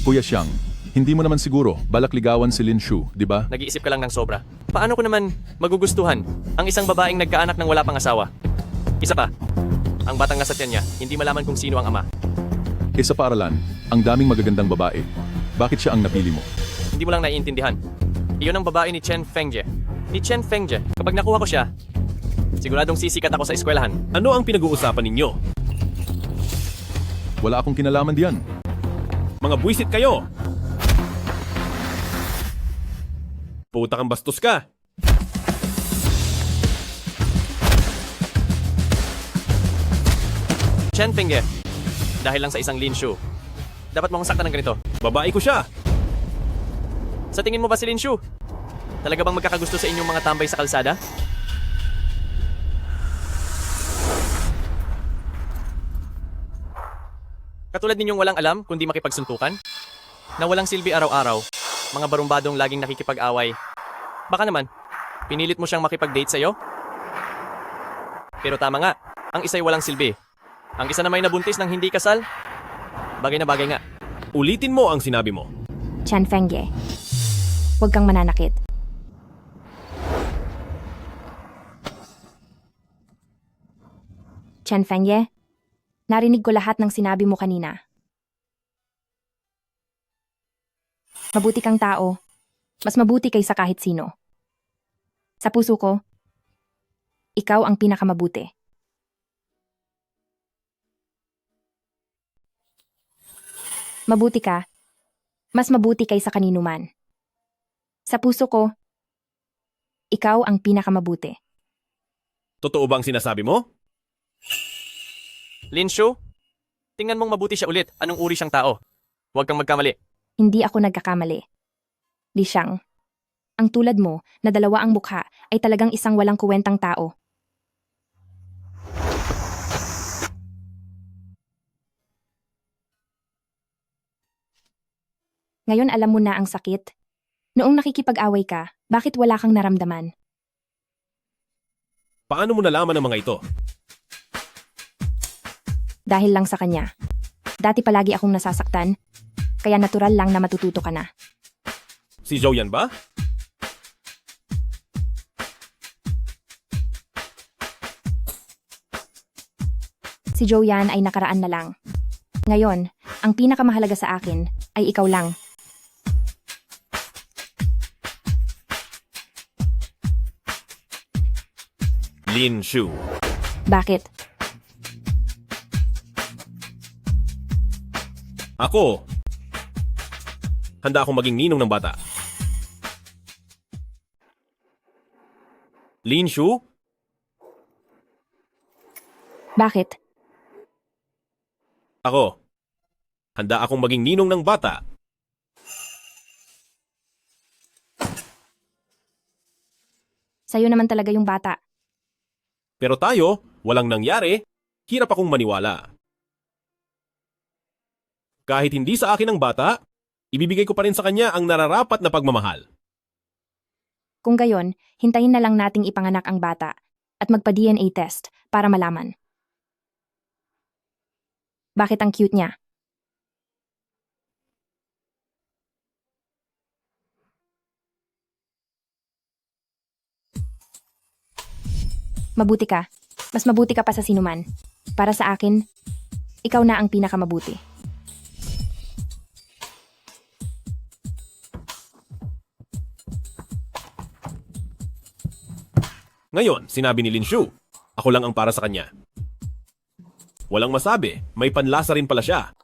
Kuya Xiang, hindi mo naman siguro balak ligawan si Lin Shu, di ba? Nag-iisip ka lang ng sobra. Paano ko naman magugustuhan ang isang babaeng nagkaanak ng wala pang asawa? Isa pa, ang batang nasa tiyan niya, hindi malaman kung sino ang ama. Sa paaralan, ang daming magagandang babae. Bakit siya ang napili mo? Hindi mo lang naiintindihan. Iyon ang babae ni Chen Fengye. Ni Chen Fengye, kapag nakuha ko siya, siguradong sisikat ako sa eskwelahan. Ano ang pinag-uusapan ninyo? Wala akong kinalaman diyan. Mga buwisit kayo! Puta kang bastos ka! Chen Fengye, dahil lang sa isang Lin Shu, dapat mo akong saktan ng ganito. Babae ko siya! Sa tingin mo ba si Linshu? Talaga bang magkakagusto sa inyong mga tambay sa kalsada? Katulad ninyong walang alam kundi makipagsuntukan? Na walang silbi araw-araw, mga barumbadong laging nakikipag-away. Baka naman, pinilit mo siyang makipag-date sa'yo? Pero tama nga, ang isa'y walang silbi. Ang isa na may nabuntis ng hindi kasal? Bagay na bagay nga. Ulitin mo ang sinabi mo. Chen Fengye, huwag kang mananakit. Chen Fengye, narinig ko lahat ng sinabi mo kanina. Mabuti kang tao. Mas mabuti kaysa kahit sino. Sa puso ko, ikaw ang pinakamabuti. Mabuti ka. Mas mabuti kaysa kanino man. Sa puso ko, ikaw ang pinakamabuti. Totoo bang sinasabi mo? Linshu, tingnan mong mabuti siya ulit. Anong uri siyang tao? Huwag kang magkamali. Hindi ako nagkakamali. Li Xiang, ang tulad mo na dalawa ang mukha ay talagang isang walang kuwentang tao. Ngayon alam mo na ang sakit. Noong nakikipag-away ka, bakit wala kang naramdaman? Paano mo nalaman ang mga ito? Dahil lang sa kanya. Dati palagi akong nasasaktan, kaya natural lang na matututo ka na. Si Zhou yan ba? Si Zhou Yan ay nakaraan na lang. Ngayon, ang pinakamahalaga sa akin ay ikaw lang. Linshu. Bakit? Ako. Handa akong maging ninong ng bata. Linshu? Bakit? Ako. Handa akong maging ninong ng bata. Sa'yo naman talaga yung bata. Pero tayo, walang nangyari, hirap akong maniwala. Kahit hindi sa akin ang bata, ibibigay ko pa rin sa kanya ang nararapat na pagmamahal. Kung gayon, hintayin na lang nating ipanganak ang bata at magpa-DNA test para malaman. Bakit ang cute niya? Mabuti ka. Mas mabuti ka pa sa sinuman. Para sa akin, ikaw na ang pinakamabuti. Ngayon, sinabi ni Linshu, ako lang ang para sa kanya. Walang masabi, may panlasa rin pala siya.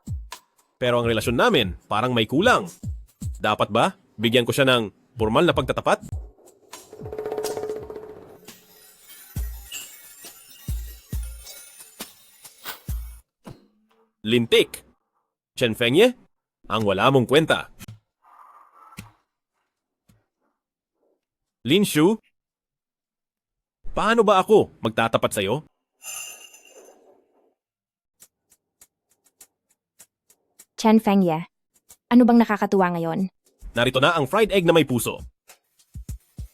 Pero ang relasyon namin, parang may kulang. Dapat ba, bigyan ko siya ng formal na pagtatapat? Lintik. Chen Fengye, ang wala mong kwenta. Linshu, paano ba ako magtatapat sa'yo? Chen Fengye, ano bang nakakatuwa ngayon? Narito na ang fried egg na may puso.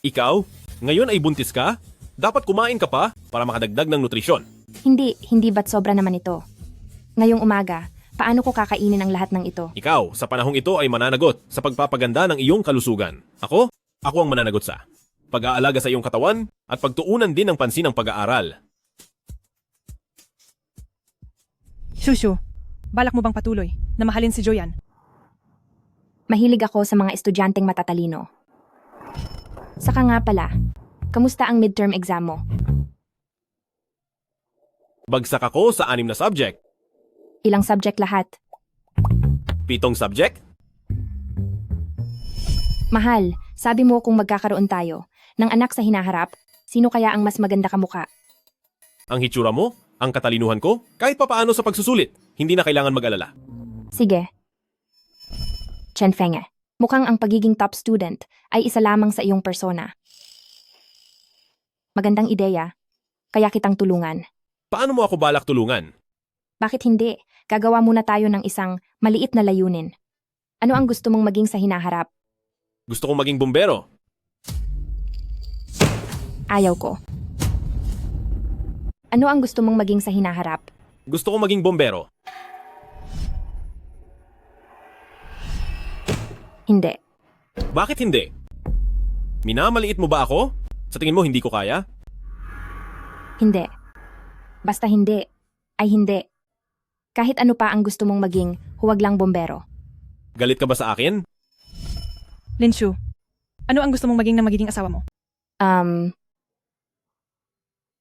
Ikaw, ngayon ay buntis ka? Dapat kumain ka pa para makadagdag ng nutrisyon. Hindi ba't sobra naman ito? Ngayong umaga, paano ko kakainin ang lahat ng ito? Ikaw, sa panahong ito ay mananagot sa pagpapaganda ng iyong kalusugan. Ako ang mananagot sa pag-aalaga sa iyong katawan at pagtuunan din ng pansin ng pag-aaral. Shushu, balak mo bang patuloy na mahalin si Joyan? Mahilig ako sa mga estudyanteng matatalino. Saka nga pala, kamusta ang midterm exam mo? Bagsak ako sa 6 na subject. Ilang subject lahat? 7 subject? Mahal, sabi mo kung magkakaroon tayo ng anak sa hinaharap, sino kaya ang mas maganda kamukha? Ang hitsura mo, ang katalinuhan ko, kahit papaano sa pagsusulit, hindi na kailangan mag-alala. Sige. Chen Fengye, Mukhang ang pagiging top student ay isa lamang sa iyong persona. Magandang ideya, kaya kitang tulungan. Paano mo ako balak tulungan? Bakit hindi? Gagawa muna tayo ng isang maliit na layunin. Ano ang gusto mong maging sa hinaharap? Gusto kong maging bumbero. Ayaw ko. Ano ang gusto mong maging sa hinaharap? Gusto kong maging bombero. Hindi. Bakit hindi? Minamaliit mo ba ako? Sa tingin mo hindi ko kaya? Hindi. Basta hindi, ay hindi. Kahit ano pa ang gusto mong maging, huwag lang bombero. Galit ka ba sa akin? Linshu, ano ang gusto mong maging na magiging asawa mo?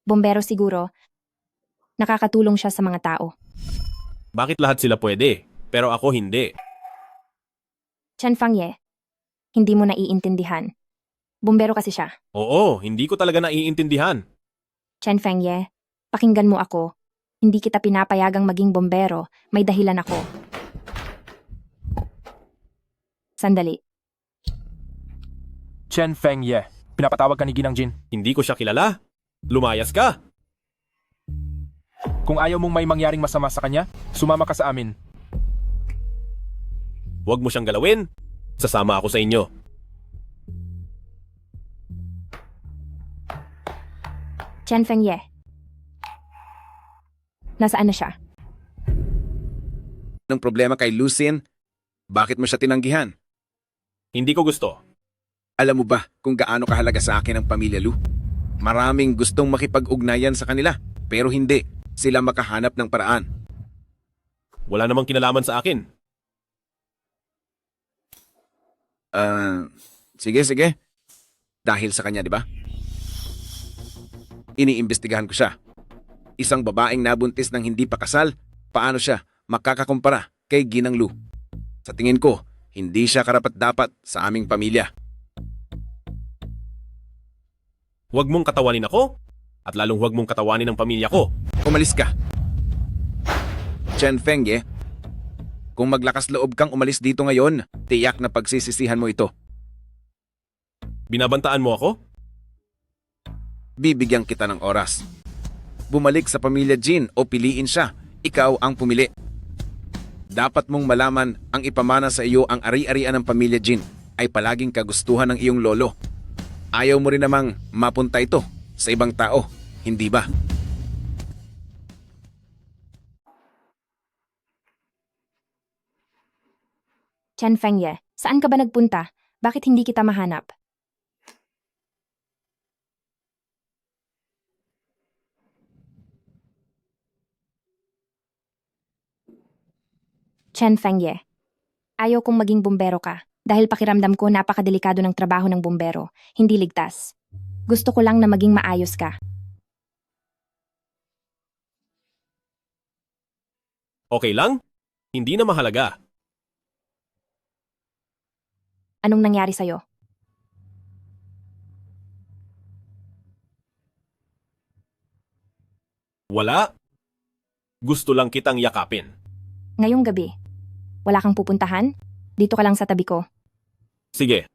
Bombero siguro. Nakakatulong siya sa mga tao. Bakit lahat sila pwede, pero ako hindi? Chen Fengye, hindi mo naiintindihan. Bombero kasi siya. Oo, hindi ko talaga naiintindihan. Chen Fengye, pakinggan mo ako. Hindi kita pinapayagang maging bombero, may dahilan ako. Sandali. Chen Fengye. Pinapatawag ka ni Ginang Jin. Hindi ko siya kilala. Lumayas ka. Kung ayaw mong may mangyaring masama sa kanya, sumama ka sa amin. Huwag mo siyang galawin. Sasama ako sa inyo. Chen Fengye. Nasaan na siya? Anong problema kay Lucien? Bakit mo siya tinanggihan? Hindi ko gusto. Alam mo ba kung gaano kahalaga sa akin ang pamilya Lu? Maraming gustong makipag-ugnayan sa kanila, pero hindi sila makahanap ng paraan. Wala namang kinalaman sa akin. Sige. Dahil sa kanya, di ba? Iniimbestigahan ko siya. Isang babaeng nabuntis ng hindi pa kasal, paano siya makakakumpara kay Ginang Lu? Sa tingin ko, hindi siya karapat-dapat sa aming pamilya. Huwag mong katawanin ako, at lalong huwag mong katawanin ang pamilya ko. Umalis ka. Chen Fengye, kung maglakas loob kang umalis dito ngayon, tiyak na pagsisisihan mo ito. Binabantaan mo ako? Bibigyan kita ng oras. Bumalik sa pamilya Jin o piliin siya, ikaw ang pumili. Dapat mong malaman ang ipamana sa iyo ang ari-arian ng pamilya Jin ay palaging kagustuhan ng iyong lolo. Ayaw mo rin namang mapunta ito sa ibang tao, hindi ba? Chen Fengye, saan ka ba nagpunta? Bakit hindi kita mahanap? Chen Fengye, ayaw kong maging bumbero ka dahil pakiramdam ko napakadelikado ng trabaho ng bumbero, hindi ligtas. Gusto ko lang na maging maayos ka. Okay lang? Hindi na mahalaga. Anong nangyari sa'yo? Wala. Gusto lang kitang yakapin. Ngayong gabi, wala kang pupuntahan? Dito ka lang sa tabi ko. Sige.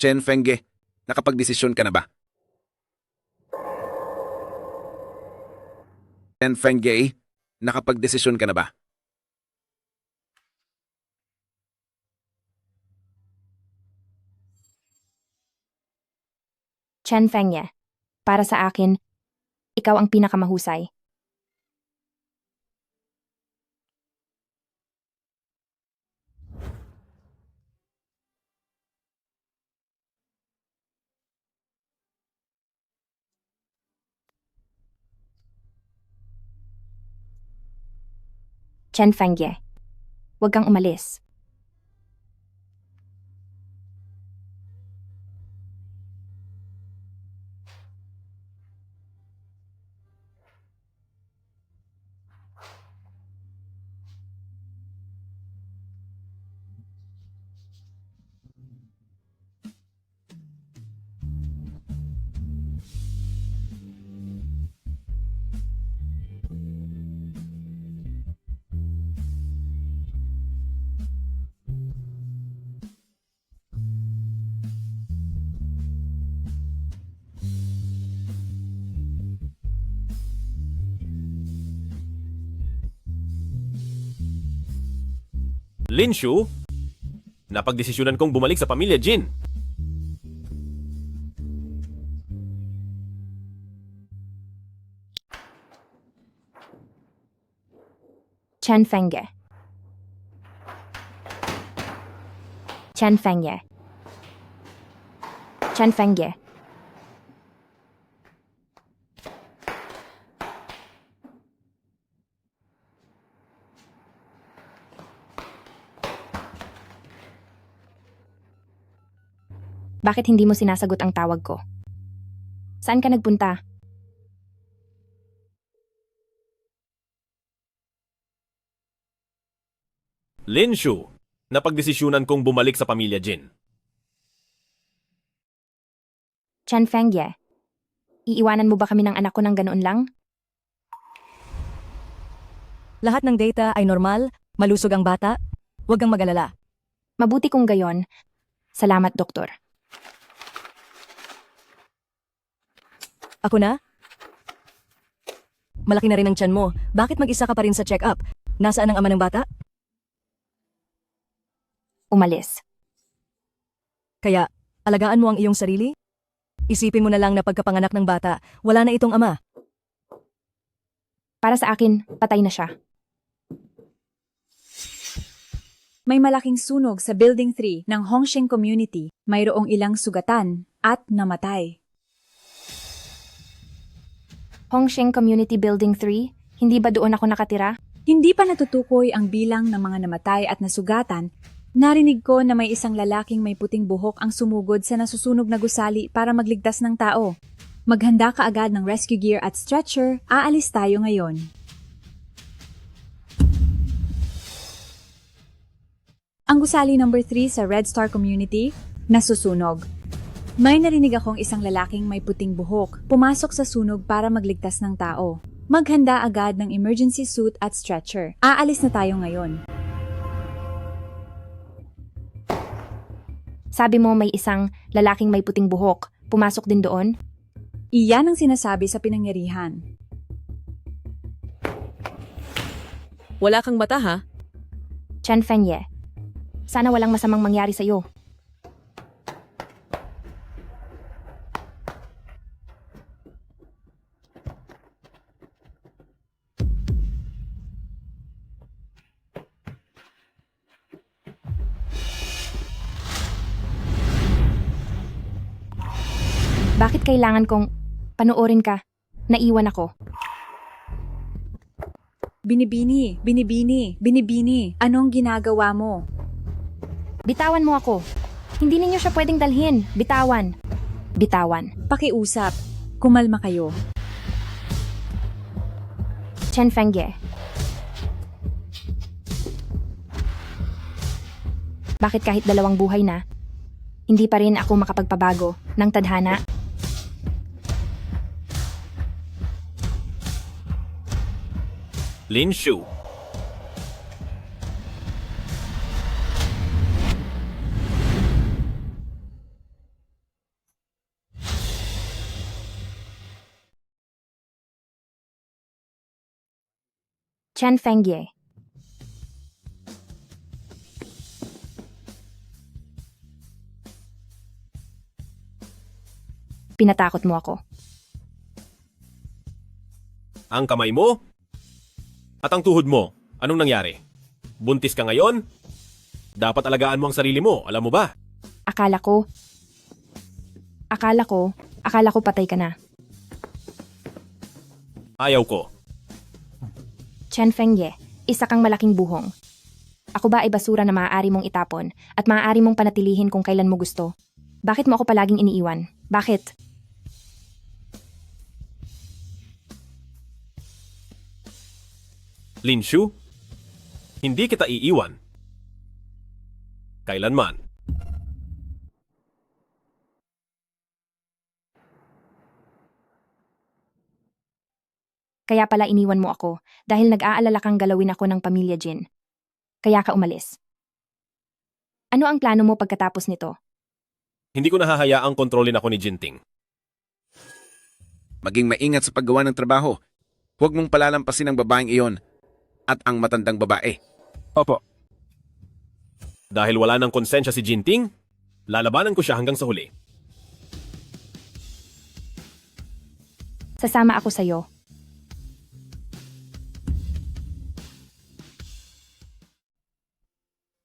Chen Fengge, nakapagdesisyon ka na ba? Chen Fengge, nakapagdesisyon ka na ba? Chen Fengye, para sa akin, ikaw ang pinakamahusay. Chen Fengye, huwag kang umalis. Linshu, napagdesisyonan kong bumalik sa pamilya Jin. Chen Fengye. Chen Fengye. Chen Fengye. Bakit hindi mo sinasagot ang tawag ko? Saan ka nagpunta? Linshu, napagdesisyonan kong bumalik sa pamilya Jin. Chen Fengye. Iiwanan mo ba kami ng anak ko ng ganoon lang? Lahat ng data ay normal, malusog ang bata, huwag kang mag-alala. Mabuti kung gayon. Salamat, Doktor. Ako na? Malaki na rin ang tiyan mo. Bakit mag-isa ka pa rin sa check-up? Nasaan ang ama ng bata? Umalis. Kaya, alagaan mo ang iyong sarili? Isipin mo na lang na pagkapanganak ng bata, wala na itong ama. Para sa akin, patay na siya. May malaking sunog sa Building 3 ng Hongsheng Community. Mayroong ilang sugatan at namatay. Hongsheng Community Building 3? Hindi ba doon ako nakatira? Hindi pa natutukoy ang bilang ng mga namatay at nasugatan. Narinig ko na may isang lalaking may puting buhok ang sumugod sa nasusunog na gusali para magligtas ng tao. Maghanda ka agad ng rescue gear at stretcher, aalis tayo ngayon. Ang gusali number 3 sa Red Star Community, nasusunog. May narinig akong isang lalaking may puting buhok, pumasok sa sunog para magligtas ng tao. Maghanda agad ng emergency suit at stretcher. Aalis na tayo ngayon. Sabi mo may isang lalaking may puting buhok. Pumasok din doon? Iyan ang sinasabi sa pinangyarihan. Wala kang mata ha? Chen Fengye. Sana walang masamang mangyari sa iyo. Bakit kailangan kong panoorin ka? Naiwan ako. Binibini, binibini, binibini. Anong ginagawa mo? Bitawan mo ako. Hindi ninyo siya pwedeng dalhin. Bitawan. Bitawan. Pakiusap. Kumalma kayo. Chen Fengye. Bakit kahit 2 buhay na, hindi pa rin ako makapagpabago ng tadhana? Linshu. Chen Fengye. Pinatakot mo ako. Ang kamay mo? At ang tuhod mo? Anong nangyari? Buntis ka ngayon? Dapat alagaan mo ang sarili mo, alam mo ba? Akala ko patay ka na. Ayaw ko. Chen Fengye, isa kang malaking buhong. Ako ba ay basura na maaari mong itapon at maaari mong panatilihin kung kailan mo gusto? Bakit mo ako palaging iniiwan? Bakit? Linshu, hindi kita iiwan. Kailanman. Kaya pala iniwan mo ako dahil nag-aalala kang galawin ako ng pamilya Jin. Kaya ka umalis. Ano ang plano mo pagkatapos nito? Hindi ko nahahayaang kontrolin ako ni Jinting. Maging maingat sa paggawa ng trabaho. Huwag mong palalampasin ang babaeng iyon at ang matandang babae. Opo. Dahil wala ng konsensya si Jinting, lalabanan ko siya hanggang sa huli. Sasama ako sa'yo.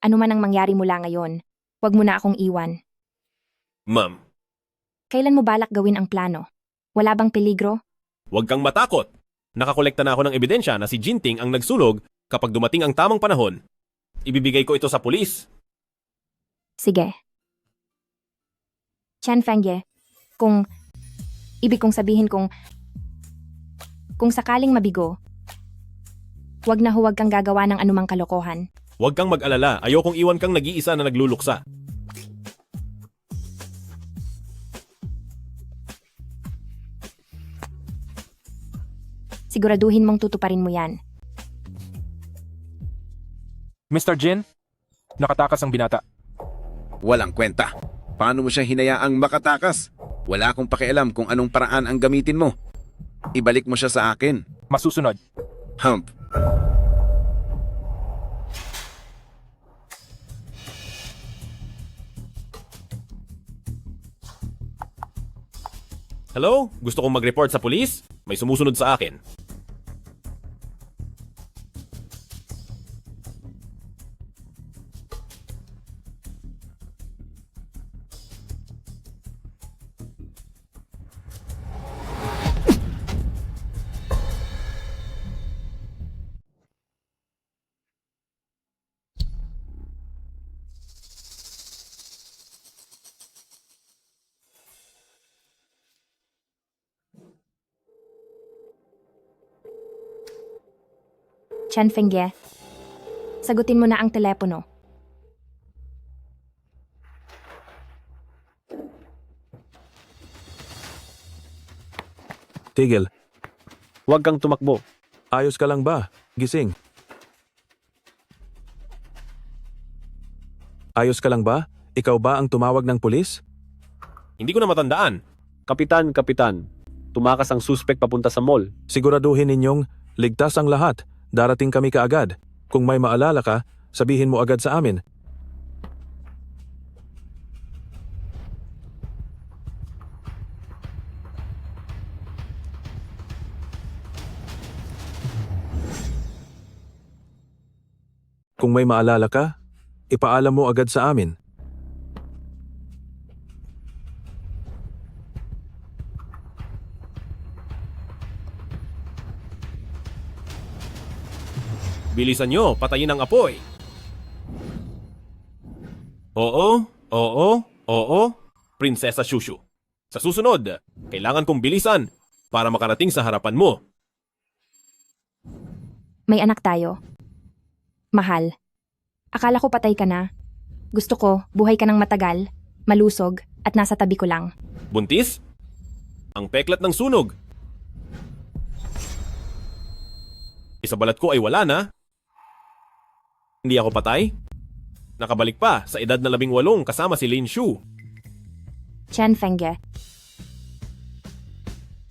Ano man ang mangyari mula ngayon, huwag mo na akong iwan. Ma'am, Kailan mo balak gawin ang plano? Wala bang peligro? huwag kang matakot. Nakakolekta na ako ng ebidensya na si Jinting ang nagsulog kapag dumating ang tamang panahon. Ibibigay ko ito sa pulis. Sige. Chen Fengye, ibig kong sabihin kung sakaling mabigo, huwag na huwag kang gagawa ng anumang kalokohan. Huwag kang mag-alala, ayokong iwan kang nag-iisa na nagluluksa. Siguraduhin mong tutuparin mo yan. Mr. Jin, nakatakas ang binata. Walang kwenta. Paano mo siya hinayaang makatakas? Wala akong pakialam kung anong paraan ang gamitin mo. Ibalik mo siya sa akin. Masusunod. Hump. Hello? Gusto kong mag-report sa pulis? May sumusunod sa akin. Chen Fengye, sagutin mo na ang telepono. Tigil. Huwag kang tumakbo. Ayos ka lang ba? Gising. Ayos ka lang ba? Ikaw ba ang tumawag ng pulis? Hindi ko na matandaan. Kapitan. Tumakas ang suspect papunta sa mall. Siguraduhin ninyong ligtas ang lahat. Darating kami kaagad. Kung may maalala ka, sabihin mo agad sa amin. Kung may maalala ka, ipaalam mo agad sa amin. Bilisan nyo, patayin ang apoy. Oo, Prinsesa Shushu. Sa susunod, kailangan kong bilisan para makarating sa harapan mo. May anak tayo. Mahal. Akala ko patay ka na. Gusto ko, buhay ka ng matagal, malusog, at nasa tabi ko lang. Buntis? Ang peklat ng sunog. Isabalat ko ay wala na. Hindi ako patay. Nakabalik pa sa edad na 18 kasama si Lin Shu. Chen Fengye.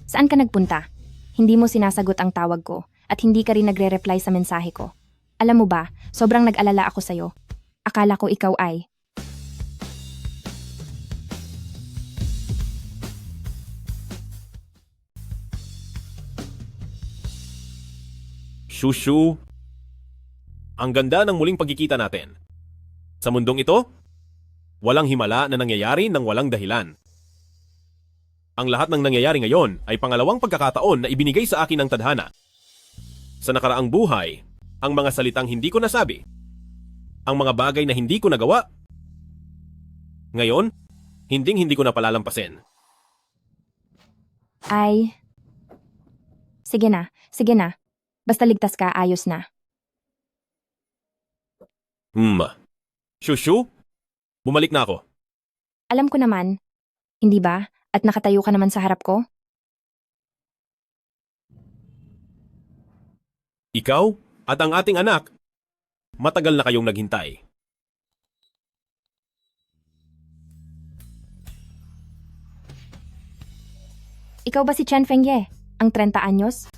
Saan ka nagpunta? Hindi mo sinasagot ang tawag ko at hindi ka rin nagre-reply sa mensahe ko. Alam mo ba, sobrang nag-alala ako sa'yo. Akala ko ikaw ay... Shushu, ang ganda ng muling pagkikita natin. Sa mundong ito, walang himala na nangyayari ng walang dahilan. Ang lahat ng nangyayari ngayon ay pangalawang pagkakataon na ibinigay sa akin ng tadhana. Sa nakaraang buhay, ang mga salitang hindi ko nasabi, ang mga bagay na hindi ko nagawa, ngayon, hindi ko na palalampasin. Ay... Sige na. Basta ligtas ka, ayos na. Shushu, bumalik na ako. Alam ko naman, hindi ba? At nakatayo ka naman sa harap ko? Ikaw at ang ating anak, matagal na kayong naghintay. Ikaw ba si Chen Fengye, ang 30 anyos?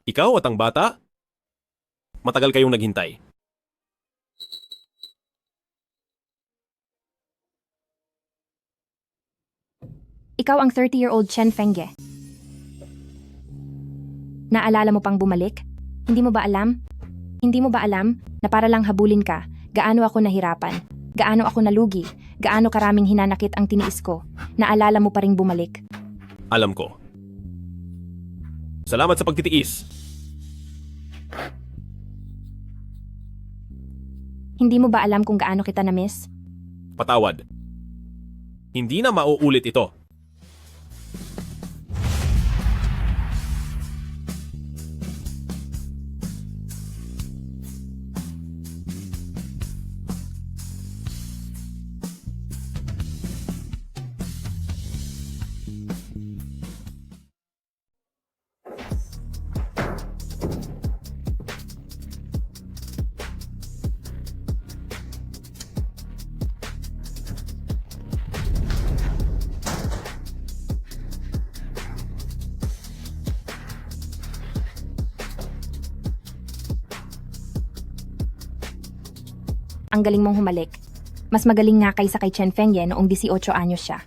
Ikaw at ang bata? Matagal kayong naghintay. Ikaw ang 30-year-old Chen Fengye. Naalala mo pang bumalik? Hindi mo ba alam? Hindi mo ba alam na para lang habulin ka, gaano ako nahirapan, gaano ako nalugi, gaano karaming hinanakit ang tiniis ko, naalala mo pa ring bumalik? Alam ko. Salamat sa pagtitiis. Hindi mo ba alam kung gaano kita na-miss? Patawad. Hindi na mauulit ito. Ang galing mong humalik. Mas magaling nga kaysa kay Chen Fengye noong 18 anyos siya.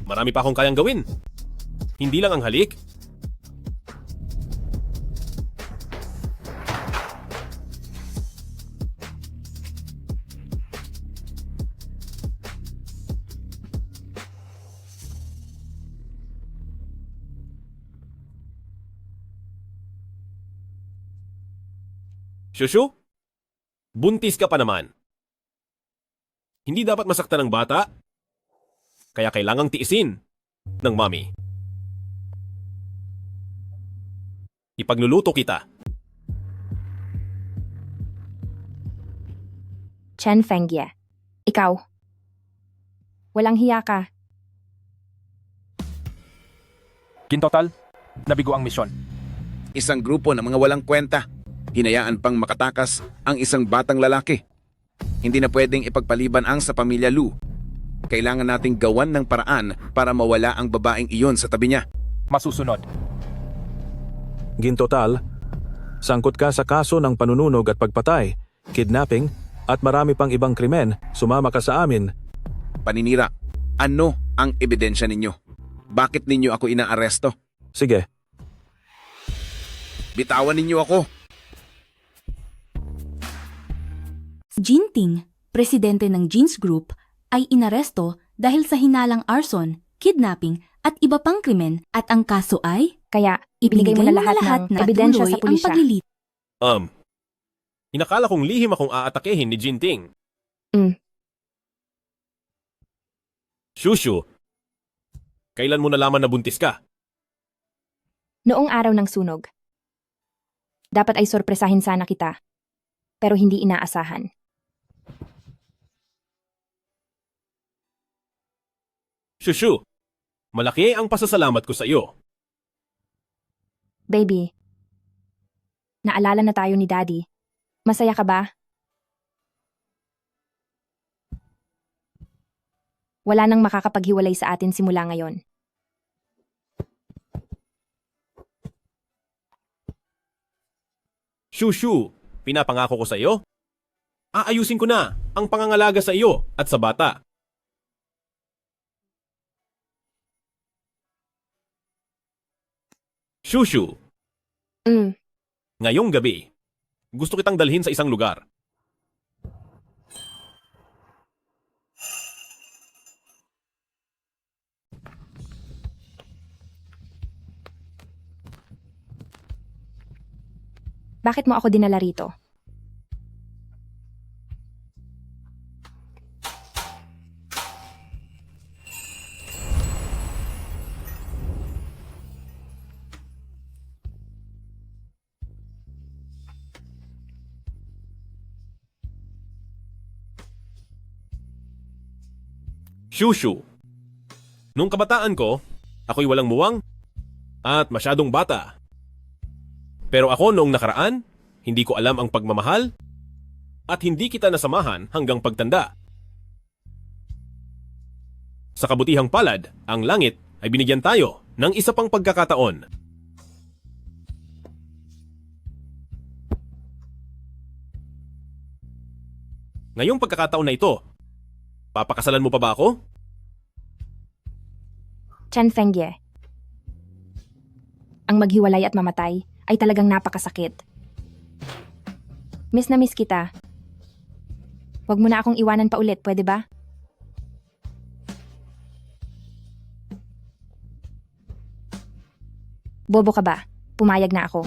Marami pa akong kayang gawin. Hindi lang ang halik. Shushu? Buntis ka pa naman. Hindi dapat masaktan ng bata. Kaya kailangang tiisin ng mami. Ipagluluto kita. Chen Fengye. Ikaw. Walang hiya ka. Gintotal, nabigo ang misyon. Isang grupo ng mga walang kwenta. Hinayaan pang makatakas ang isang batang lalaki. Hindi na pwedeng ipagpaliban ang sa pamilya Lu. Kailangan nating gawan ng paraan para mawala ang babaeng iyon sa tabi niya. Masusunod. Gintotal, sangkot ka sa kaso ng panununog at pagpatay, kidnapping, at marami pang ibang krimen, sumama ka sa amin. Paninira, ano ang ebidensya ninyo? Bakit ninyo ako inaaresto? Sige. Bitawan ninyo ako. Jinting, presidente ng Jeans Group, ay inaresto dahil sa hinalang arson, kidnapping at iba pang krimen at ang kaso ay kaya ibigay mo na lahat ng ebidensya sa pulisya. Inakala kong lihim akong aatakehin ni Jinting. Shushu, kailan mo nalaman na buntis ka? Noong araw ng sunog. Dapat ay sorpresahin sana kita, pero hindi inaasahan. Shushu, malaki ang pasasalamat ko sa iyo. Baby, naalala na tayo ni Daddy. Masaya ka ba? Wala nang makakapaghiwalay sa atin simula ngayon. Shushu, pinapangako ko sa iyo. Aayusin ko na ang pangangalaga sa iyo at sa bata. Shushu. Ngayong gabi, gusto kitang dalhin sa isang lugar. Bakit mo ako dinala rito? Shushu. Nung kabataan ko, ako'y walang muwang at masyadong bata. Pero ako noong nakaraan, hindi ko alam ang pagmamahal at hindi kita nasamahan hanggang pagtanda. Sa kabutihang palad, ang langit ay binigyan tayo ng isa pang pagkakataon. Ngayong pagkakataon na ito, papakasalan mo pa ba ako? Chen Fengye. Ang maghiwalay at mamatay ay talagang napakasakit. Miss na miss kita. Huwag mo na akong iwanan pa ulit, pwede ba? Bobo ka ba? Pumayag na ako.